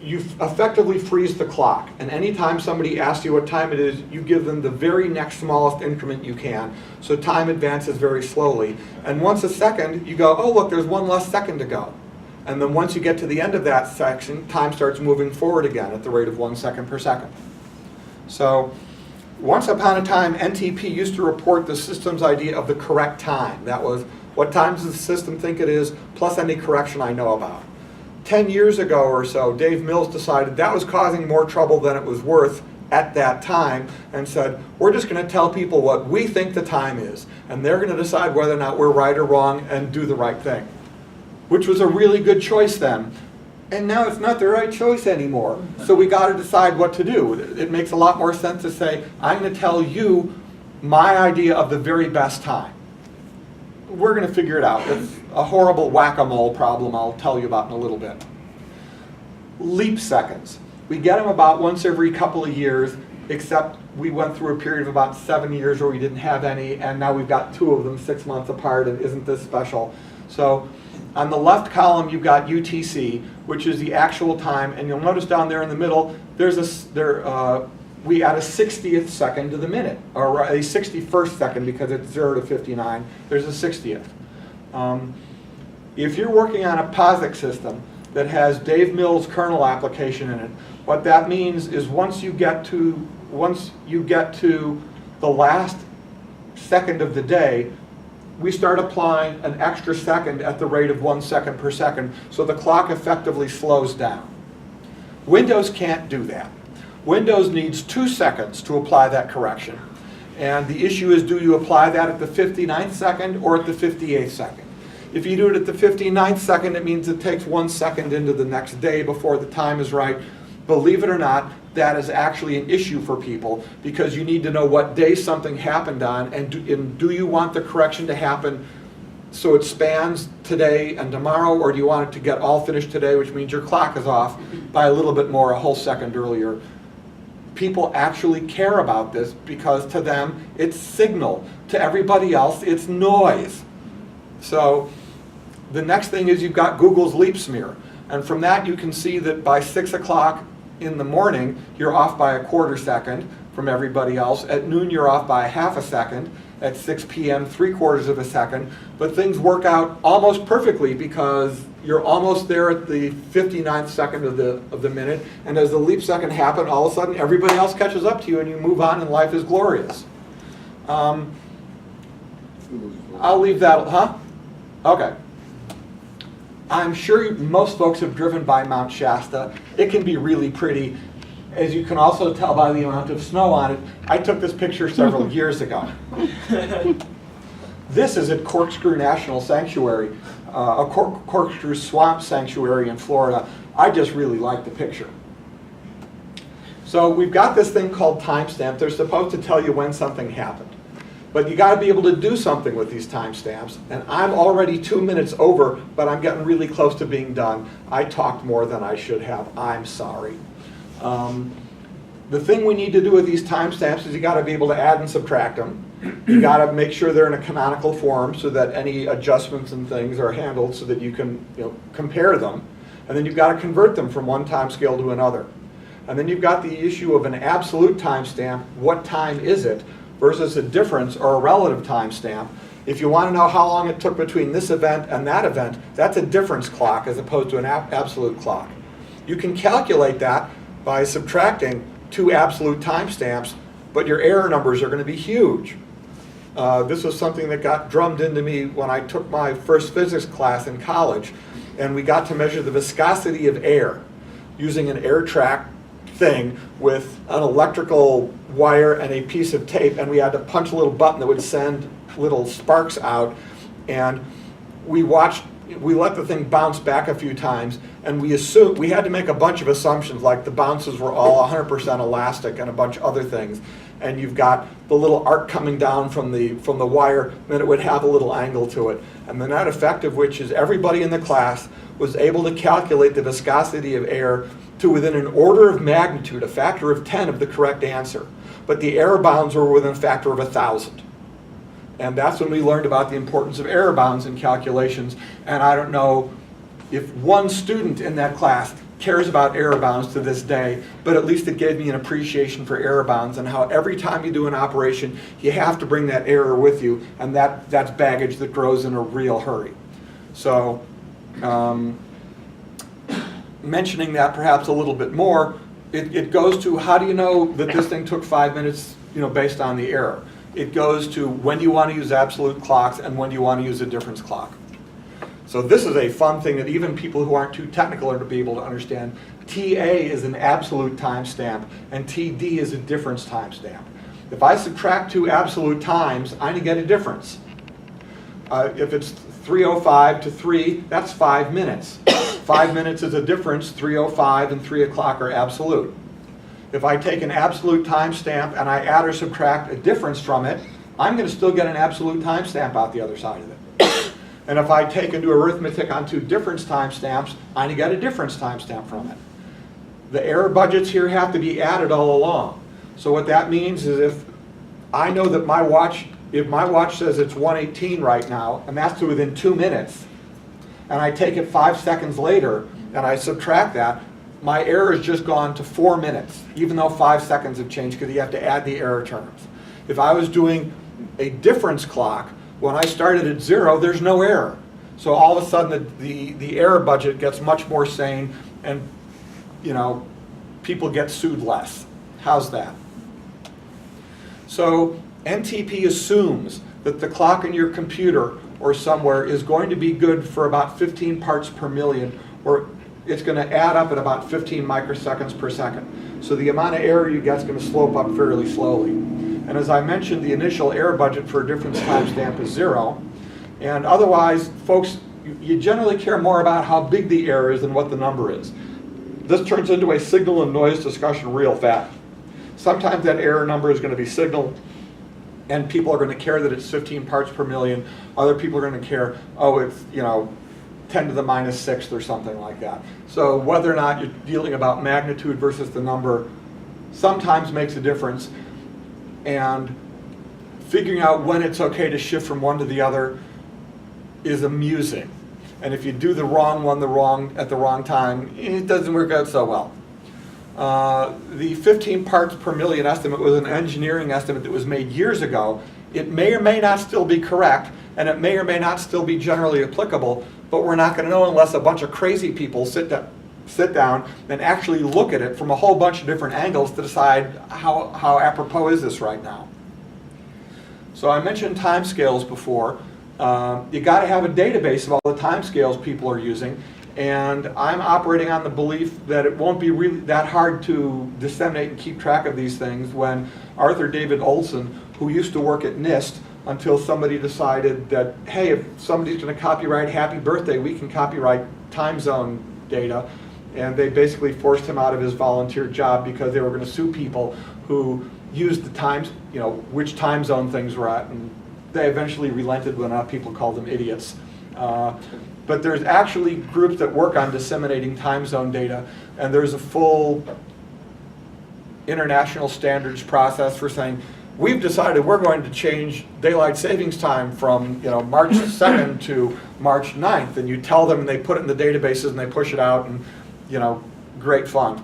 you effectively freeze the clock. And anytime somebody asks you what time it is, you give them the very next smallest increment you can. So time advances very slowly. And once a second, you go, oh look, there's one less second to go. And then once you get to the end of that section, time starts moving forward again at the rate of 1 second per second. So once upon a time, NTP used to report the system's idea of the correct time. That was, what time does the system think it is, plus any correction I know about. 10 years ago or so, Dave Mills decided that was causing more trouble than it was worth at that time and said, we're just going to tell people what we think the time is, and they're going to decide whether or not we're right or wrong and do the right thing. Which was a really good choice then. And now it's not the right choice anymore. So we got to decide what to do. It makes a lot more sense to say, I'm going to tell you my idea of the very best time. We're going to figure it out. It's a horrible whack-a-mole problem I'll tell you about in a little bit. Leap seconds. We get them about once every couple of years, except we went through a period of about 7 years where we didn't have any, and now we've got 2 of them 6 months apart, and isn't this special? So on the left column, you've got UTC, which is the actual time, and you'll notice down there in the middle, we add a 60th second to the minute, or a 61st second because it's 0 to 59. There's a 60th. If you're working on a POSIX system that has Dave Mills' kernel application in it, what that means is once you get to the last second of the day, we start applying an extra second at the rate of 1 second per second, so the clock effectively slows down. Windows can't do that. Windows needs 2 seconds to apply that correction. And the issue is, do you apply that at the 59th second or at the 58th second? If you do it at the 59th second, it means it takes 1 second into the next day before the time is right. Believe it or not, that is actually an issue for people because you need to know what day something happened on, and do you want the correction to happen so it spans today and tomorrow, or do you want it to get all finished today, which means your clock is off by a little bit more, a whole second earlier. People actually care about this because to them it's signal. To everybody else it's noise. So the next thing is you've got Google's leap smear. And from that you can see that by 6 o'clock in the morning you're off by a 1/4 second from everybody else. At noon you're off by 1/2 second. At 6 p.m. 3/4 of a second. But things work out almost perfectly because you're almost there at the 59th second of the minute, and as the leap second happens, all of a sudden everybody else catches up to you and you move on and life is glorious. I'll leave that, Okay. I'm sure most folks have driven by Mount Shasta. It can be really pretty. As you can also tell by the amount of snow on it, I took this picture several years ago. This is at Corkscrew National Sanctuary, a Corkscrew Swamp Sanctuary in Florida. I just really like the picture. So we've got this thing called timestamp. They're supposed to tell you when something happened. But you got to be able to do something with these timestamps. And I'm already 2 minutes over, but I'm getting really close to being done. I talked more than I should have. I'm sorry. The thing we need to do with these timestamps is you got to be able to add and subtract them. You got to make sure they're in a canonical form so that any adjustments and things are handled so that you can compare them. And then you've got to convert them from one time scale to another. And then you've got the issue of an absolute timestamp. What time is it? Versus a difference or a relative timestamp. If you want to know how long it took between this event and that event, that's a difference clock as opposed to an absolute clock. You can calculate that by subtracting 2 absolute timestamps, but your error numbers are going to be huge. This was something that got drummed into me when I took my first physics class in college, and we got to measure the viscosity of air using an air track thing with an electrical wire and a piece of tape, and we had to punch a little button that would send little sparks out, and we let the thing bounce back a few times, and we had to make a bunch of assumptions, like the bounces were all 100% elastic and a bunch of other things. And you've got the little arc coming down from the wire, then it would have a little angle to it. And the net effect of which is everybody in the class was able to calculate the viscosity of air to within an order of magnitude, a factor of 10 of the correct answer. But the error bounds were within a factor of 1,000. And that's when we learned about the importance of error bounds in calculations. And I don't know if one student in that class cares about error bounds to this day, but at least it gave me an appreciation for error bounds and how every time you do an operation, you have to bring that error with you, and that's baggage that grows in a real hurry. So, mentioning that perhaps a little bit more, it goes to how do you know that this thing took 5 minutes, based on the error. It goes to when you want to use absolute clocks and when you want to use a difference clock. So this is a fun thing that even people who aren't too technical are to be able to understand. TA is an absolute timestamp and TD is a difference timestamp. If I subtract two absolute times, I'm going to get a difference. If it's 3:05 to 3, that's 5 minutes. 5 minutes is a difference. 3:05 and 3 o'clock are absolute. If I take an absolute timestamp and I add or subtract a difference from it, I'm going to still get an absolute timestamp out the other side of it. And if I take and do arithmetic on two difference timestamps, I'm going to get a difference timestamp from it. The error budgets here have to be added all along. So what that means is if I know that if my watch says it's 1:18 right now, and that's to within 2 minutes, and I take it 5 seconds later, and I subtract that, my error has just gone to 4 minutes, even though 5 seconds have changed because you have to add the error terms. If I was doing a difference clock, when I started at 0, there's no error. So all of a sudden the error budget gets much more sane, and people get sued less. How's that? So NTP assumes that the clock in your computer or somewhere is going to be good for about 15 parts per million, or it's going to add up at about 15 microseconds per second. So the amount of error you get is going to slope up fairly slowly. And as I mentioned, the initial error budget for a difference timestamp is 0. And otherwise, folks, you generally care more about how big the error is than what the number is. This turns into a signal and noise discussion real fast. Sometimes that error number is going to be signal, and people are going to care that it's 15 parts per million. Other people are going to care, oh, it's 10 to the minus 6th or something like that. So whether or not you're dealing about magnitude versus the number sometimes makes a difference. And figuring out when it's okay to shift from one to the other is amusing. And if you do the wrong one at the wrong time, it doesn't work out so well. The 15 parts per million estimate was an engineering estimate that was made years ago. It may or may not still be correct, and it may or may not still be generally applicable, but we're not going to know unless a bunch of crazy people sit down and actually look at it from a whole bunch of different angles to decide how apropos is this right now. So I mentioned timescales before. You got to have a database of all the timescales people are using, and I'm operating on the belief that it won't be really that hard to disseminate and keep track of these things when Arthur David Olson, who used to work at NIST, until somebody decided that, hey, if somebody's going to copyright Happy Birthday, we can copyright time zone data. And they basically forced him out of his volunteer job because they were going to sue people who used the times, which time zone things were at. And they eventually relented when people called them idiots. But there's actually groups that work on disseminating time zone data, and there's a full international standards process for saying, we've decided we're going to change daylight savings time from March 2nd to March 9th, and you tell them and they put it in the databases and they push it out, and great fun.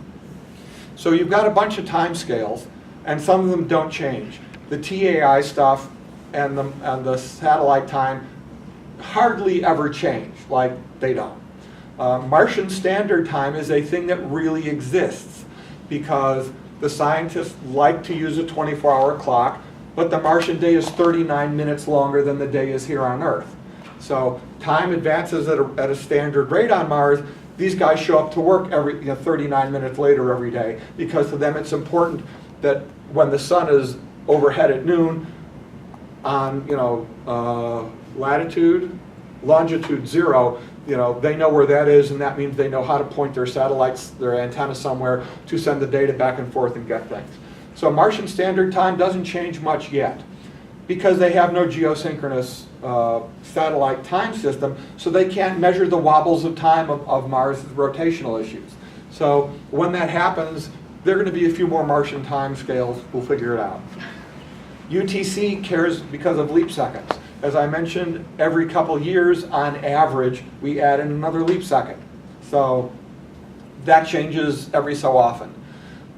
So you've got a bunch of time scales, and some of them don't change. The TAI stuff and the satellite time hardly ever change, like they don't. Martian Standard Time is a thing that really exists because the scientists like to use a 24-hour clock. but the Martian day is 39 minutes longer than the day is here on Earth. So time advances at a standard rate on Mars. These guys show up to work 39 minutes later every day, because to them it's important that when the sun is overhead at noon on latitude, longitude 0, they know where that is, and that means they know how to point their satellites, their antenna somewhere to send the data back and forth and get things. So Martian Standard Time doesn't change much yet, because they have no geosynchronous satellite time system, so they can't measure the wobbles of time of Mars' rotational issues. So when that happens, there are going to be a few more Martian time scales. We'll figure it out. UTC cares because of leap seconds. As I mentioned, every couple years, on average, we add in another leap second. So that changes every so often.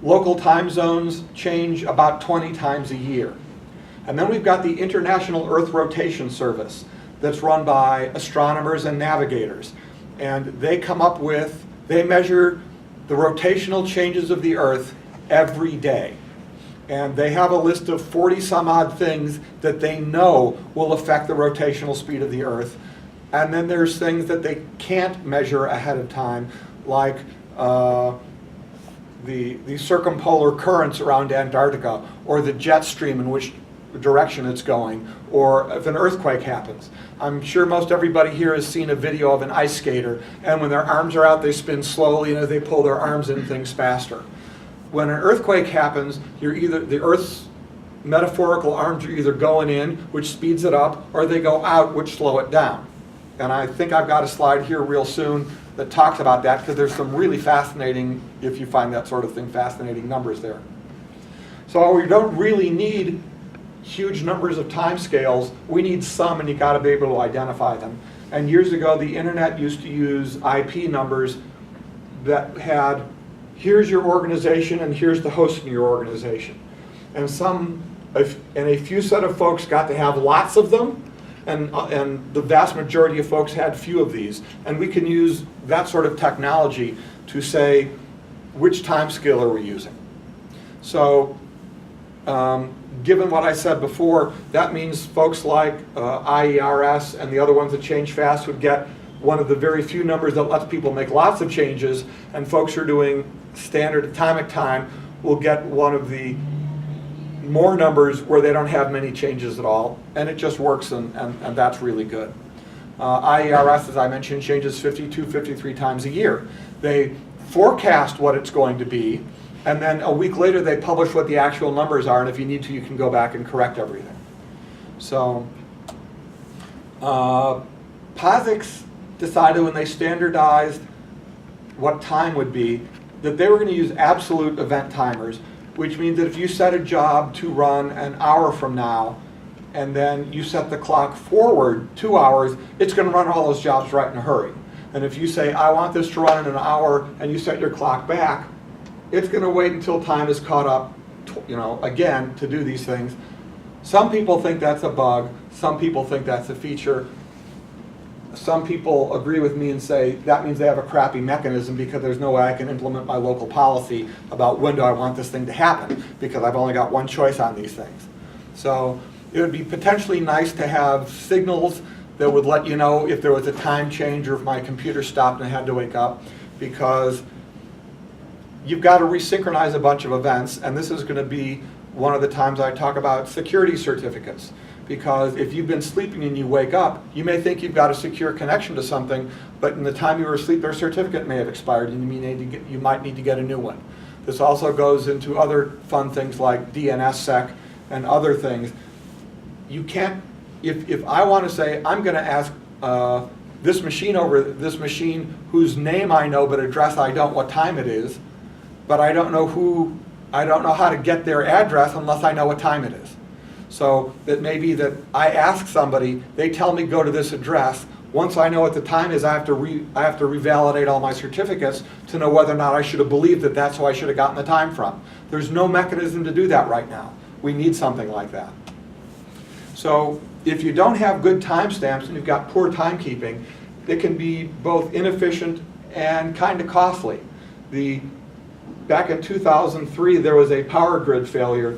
Local time zones change about 20 times a year. And then we've got the International Earth Rotation Service that's run by astronomers and navigators. And they measure the rotational changes of the Earth every day. And they have a list of 40 some odd things that they know will affect the rotational speed of the Earth. And then there's things that they can't measure ahead of time, like the circumpolar currents around Antarctica, or the jet stream in which direction it's going, or if an earthquake happens. I'm sure most everybody here has seen a video of an ice skater, and when their arms are out they spin slowly, and as they pull their arms in, things faster. When an earthquake happens, the Earth's metaphorical arms are either going in, which speeds it up, or they go out, which slow it down. And I think I've got a slide here real soon that talks about that, because there's some really fascinating, if you find that sort of thing, fascinating numbers there. So we don't really need huge numbers of time scales. We need some, and you got to be able to identify them. And years ago, the internet used to use IP numbers that had, here's your organization and here's the host in your organization. And a few set of folks got to have lots of them, and the vast majority of folks had few of these. And we can use that sort of technology to say, which time scale are we using? So given what I said before, that means folks like IERS and the other ones that change fast would get one of the very few numbers that lets people make lots of changes, and folks who are doing standard atomic time will get one of the more numbers where they don't have many changes at all, and it just works, and that's really good. IERS, as I mentioned, changes 52, 53 times a year. They forecast what it's going to be, and then a week later they publish what the actual numbers are, and if you need to, you can go back and correct everything. So POSIX decided when they standardized what time would be, that they were going to use absolute event timers, which means that if you set a job to run an hour from now, and then you set the clock forward 2 hours, it's going to run all those jobs right in a hurry. And if you say, I want this to run in an hour, and you set your clock back, it's going to wait until time is caught up, again, to do these things. Some people think that's a bug. Some people think that's a feature. Some people agree with me and say that means they have a crappy mechanism, because there's no way I can implement my local policy about when do I want this thing to happen, because I've only got one choice on these things. So it would be potentially nice to have signals that would let you know if there was a time change or if my computer stopped and I had to wake up, because you've got to resynchronize a bunch of events, and this is going to be one of the times I talk about security certificates. Because if you've been sleeping and you wake up, you may think you've got a secure connection to something, but in the time you were asleep, their certificate may have expired, and you might need to get a new one. This also goes into other fun things like DNSSEC and other things. You can't, if I want to say, I'm going to ask this machine over this machine whose name I know but address I don't, what time it is, but I don't know how to get their address unless I know what time it is. So it may be that I ask somebody, they tell me go to this address. Once I know what the time is, I have to revalidate all my certificates to know whether or not I should have believed that that's who I should have gotten the time from. There's no mechanism to do that right now. We need something like that. So if you don't have good timestamps and you've got poor timekeeping, it can be both inefficient and kind of costly. Back in 2003, there was a power grid failure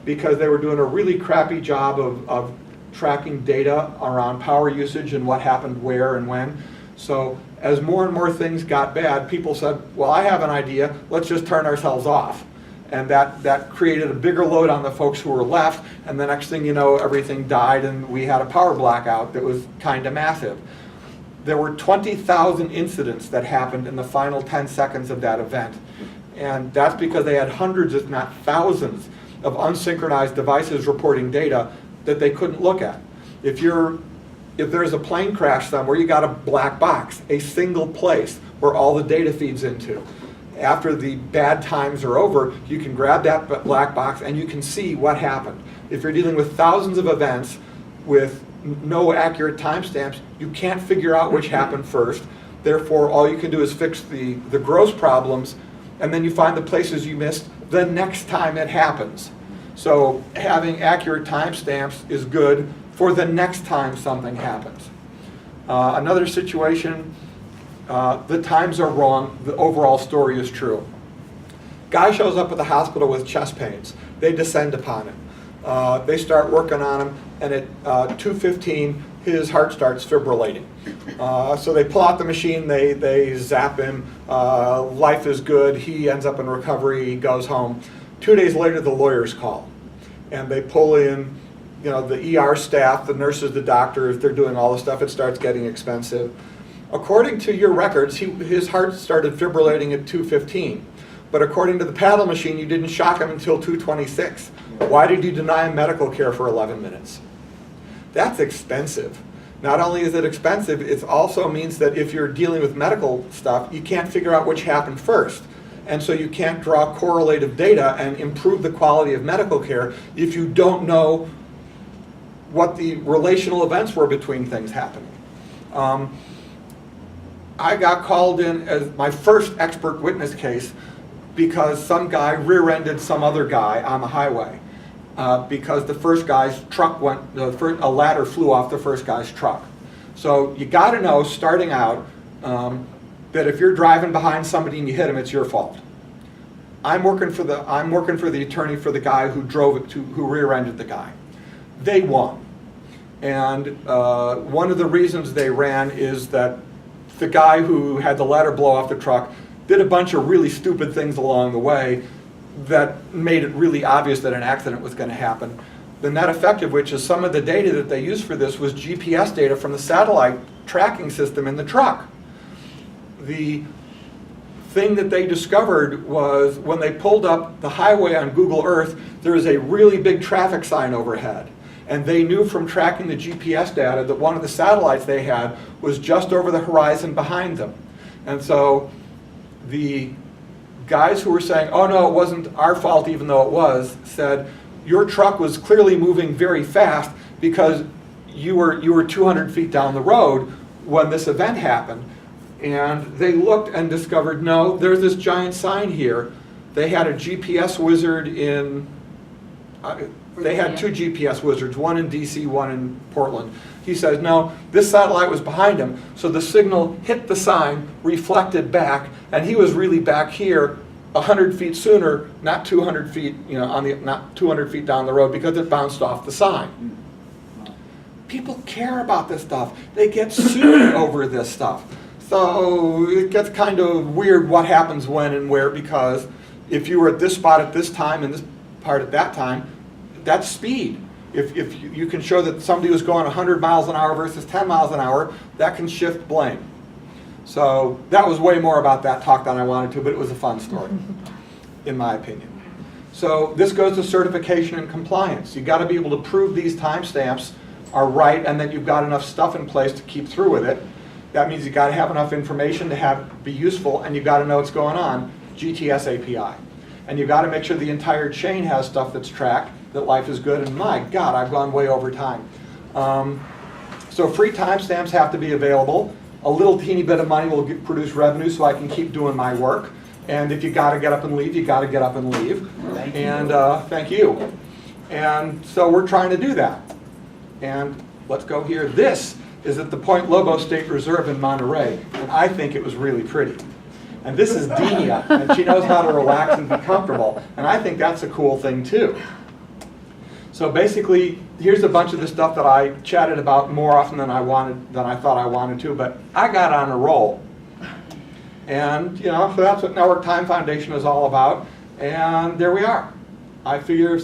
because they were doing a really crappy job of tracking data around power usage and what happened where and when. So as more and more things got bad, people said, well, I have an idea, let's just turn ourselves off. And that created a bigger load on the folks who were left, and the next thing you know, everything died and we had a power blackout that was kind of massive. There were 20,000 incidents that happened in the final 10 seconds of that event. And that's because they had hundreds, if not thousands, of unsynchronized devices reporting data that they couldn't look at. If there's a plane crash somewhere, you got a black box, a single place where all the data feeds into. After the bad times are over, you can grab that black box and you can see what happened. If you're dealing with thousands of events with no accurate timestamps, you can't figure out which happened first. Therefore, all you can do is fix the gross problems, and then you find the places you missed the next time it happens. So having accurate timestamps is good for the next time something happens. Another situation, the times are wrong, the overall story is true. Guy shows up at the hospital with chest pains. They descend upon him. They start working on him, and at 2:15, his heart starts fibrillating. So they pull out the machine, they zap him, life is good, he ends up in recovery, he goes home. 2 days later, the lawyers call, and they pull in the ER staff, the nurses, the doctors, they're doing all the stuff, it starts getting expensive. According to your records, his heart started fibrillating at 2:15. But according to the paddle machine, you didn't shock him until 2:26. Why did you deny him medical care for 11 minutes? That's expensive. Not only is it expensive, it also means that if you're dealing with medical stuff, you can't figure out which happened first. And so you can't draw correlative data and improve the quality of medical care if you don't know what the relational events were between things happening. I got called in as my first expert witness case because some guy rear-ended some other guy on the highway because the first guy's truck a ladder flew off the first guy's truck. So you got to know, starting out, that if you're driving behind somebody and you hit him, it's your fault. I'm working for the attorney for the guy who who rear-ended the guy. They won, and one of the reasons they ran is that the guy who had the ladder blow off the truck did a bunch of really stupid things along the way that made it really obvious that an accident was going to happen. The net effect of which is some of the data that they used for this was GPS data from the satellite tracking system in the truck. The thing that they discovered was when they pulled up the highway on Google Earth, there was a really big traffic sign overhead. And they knew from tracking the GPS data that one of the satellites they had was just over the horizon behind them. And so the guys who were saying, oh no, it wasn't our fault even though it was, said, your truck was clearly moving very fast because you were 200 feet down the road when this event happened. And they looked and discovered, no, there's this giant sign here. They had a GPS wizard in, they had two GPS wizards, one in DC, one in Portland. He says, no, this satellite was behind him, so the signal hit the sign, reflected back, and he was really back here 100 feet sooner, not 200 feet, not 200 feet down the road because it bounced off the sign. People care about this stuff. They get sued over this stuff. So it gets kind of weird what happens when and where, because if you were at this spot at this time and this part at that time, that's speed. If you can show that somebody was going 100 miles an hour versus 10 miles an hour, that can shift blame. So that was way more about that talk than I wanted to, but it was a fun story, in my opinion. So this goes to certification and compliance. You've got to be able to prove these timestamps are right and that you've got enough stuff in place to keep through with it. That means you've got to have enough information to be useful, and you've got to know what's going on, GTS API. And you've got to make sure the entire chain has stuff that's tracked, that life is good, and my God, I've gone way over time. So free timestamps have to be available. A little teeny bit of money will produce revenue so I can keep doing my work. And if you got to get up and leave, you got to get up and leave. Thank you. And thank you. And so we're trying to do that. And let's go here. This is at the Point Lobo State Reserve in Monterey, and I think it was really pretty. And this is Denia, and she knows how to relax and be comfortable, and I think that's a cool thing too. So basically, here's a bunch of the stuff that I chatted about more often than I thought I wanted to, but I got on a roll. And so that's what NetworkTime Foundation is all about. And there we are. I figure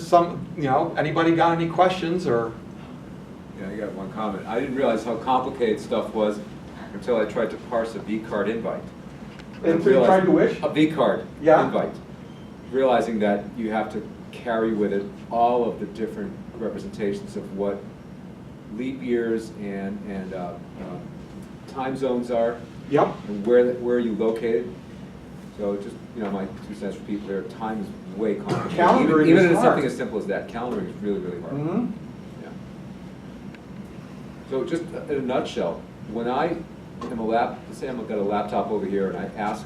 anybody got any questions or? Yeah, I got one comment. I didn't realize how complicated stuff was until I tried to parse a V-card invite. And so you tried to wish? A V-card Yeah. invite. Realizing that you have to carry with it all of the different representations of what leap years and time zones are. Yep. And where are you located? So just, my 2 cents for people there, time is way complicated. Calendaring even is if it's hard. something as simple as that, calendaring is really, really hard. Mm-hmm. Yeah. So just in a nutshell, when I am let's say I've got a laptop over here and I ask,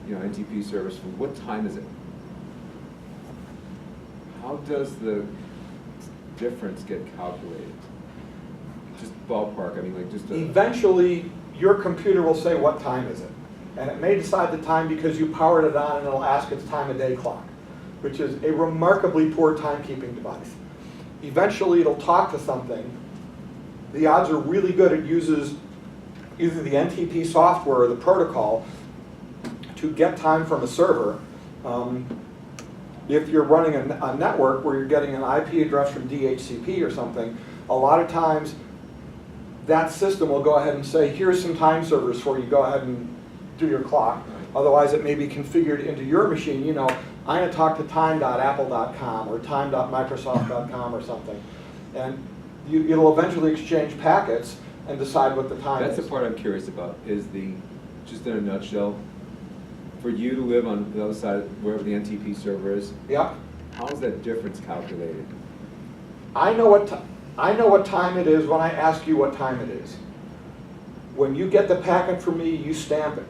NTP service, for what time is it? How does the difference get calculated? Just ballpark, Eventually, your computer will say what time is it. And it may decide the time because you powered it on and it'll ask its time of day clock, which is a remarkably poor timekeeping device. Eventually, it'll talk to something. The odds are really good it uses either the NTP software or the protocol to get time from a server. If you're running a network where you're getting an IP address from DHCP or something, a lot of times that system will go ahead and say, here's some time servers for you, go ahead and do your clock. Otherwise, it may be configured into your machine. I'm going to talk to time.apple.com or time.microsoft.com or something. And it'll eventually exchange packets and decide what the time That's is. the part I'm curious about, is just in a nutshell, for you to live on the other side, wherever the NTP server is, Yep. how is that difference calculated? I know what time it is when I ask you what time it is. When you get the packet from me, you stamp it.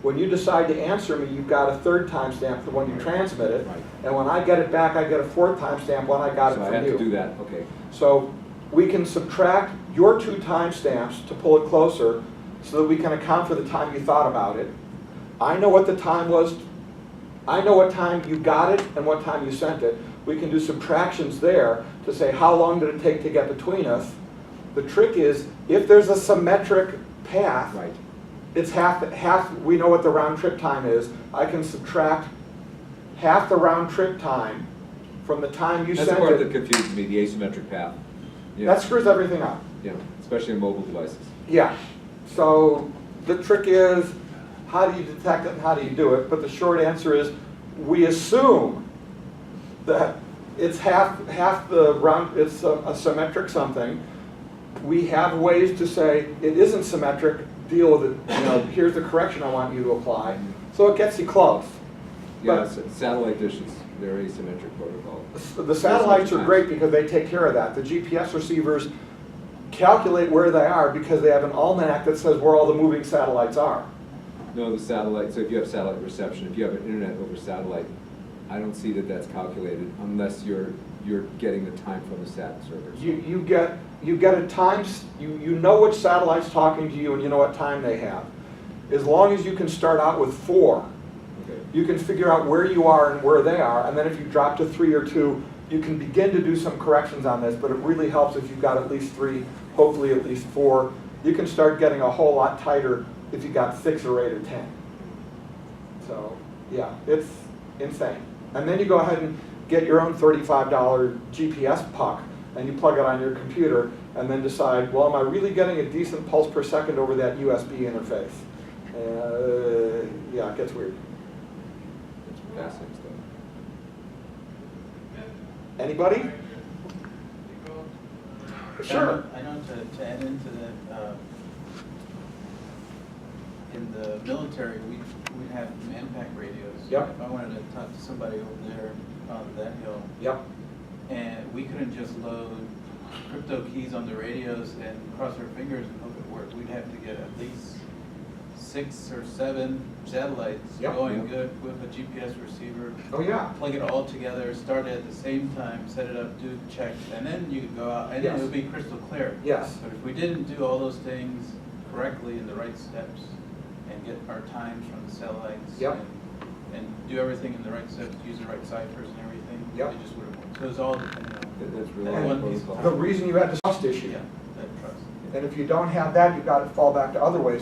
When you decide to answer me, you've got a third timestamp for when you transmit it. Right. And when I get it back, I get a fourth timestamp when I got it So from I have you. to do that, okay. So we can subtract your 2 timestamps to pull it closer so that we can account for the time you thought about it. I know what the time was. I know what time you got it and what time you sent it. We can do subtractions there to say how long did it take to get between us. The trick is, if there's a symmetric path, Right. it's half. We know what the round trip time is. I can subtract half the round trip time from the time you That's the sent part it. that confuses me, the asymmetric path. Yeah. That screws everything up. Yeah, especially in mobile devices. Yeah. So the trick is, how do you detect it and how do you do it? But the short answer is, we assume that it's half the round. It's a symmetric something. We have ways to say it isn't symmetric. Deal with it. Here's the correction I want you to apply. So it gets you close. Yeah, But satellite dishes, they're asymmetric protocol. the satellites are great because they take care of that. The GPS receivers calculate where they are because they have an almanac that says where all the moving satellites are. No, the satellite, so if you have satellite reception, if you have an internet over satellite, I don't see that that's calculated unless you're getting the time from the sat servers. You get a time. You know which satellite's talking to you and you know what time they have. As long as you can start out with 4, Okay. you can figure out where you are and where they are, and then if you drop to 3 or 2, you can begin to do some corrections on this, but it really helps if you've got at least 3, hopefully at least 4. You can start getting a whole lot tighter if you got 6 or 8 or 10. So, yeah, it's insane. And then you go ahead and get your own $35 GPS puck, and you plug it on your computer, and then decide, well, am I really getting a decent pulse per second over that USB interface? Yeah, it gets weird. It's fascinating stuff. Anybody? Sure. I know to add into that, in the military, we have man-pack radios. Yep. If I wanted to talk to somebody over there on that hill, Yep. and we couldn't just load crypto keys on the radios and cross our fingers and hope it worked. We'd have to get at least 6 or 7 satellites Yep. going good with a GPS receiver. Oh, yeah. Plug it all together, start it at the same time, set it up, do checks, and then you could go out, and Yes. it would be crystal clear. Yes. But if we didn't do all those things correctly in the right steps, and get our times from the satellites, Yep. and do everything in the right steps, use the right ciphers and everything, Yep. it just wouldn't work. So it's all dependent on That's really That And one piece protocol. the reason you had the trust issue. Yeah, that trust. And if you don't have that, you've got to fall back to other ways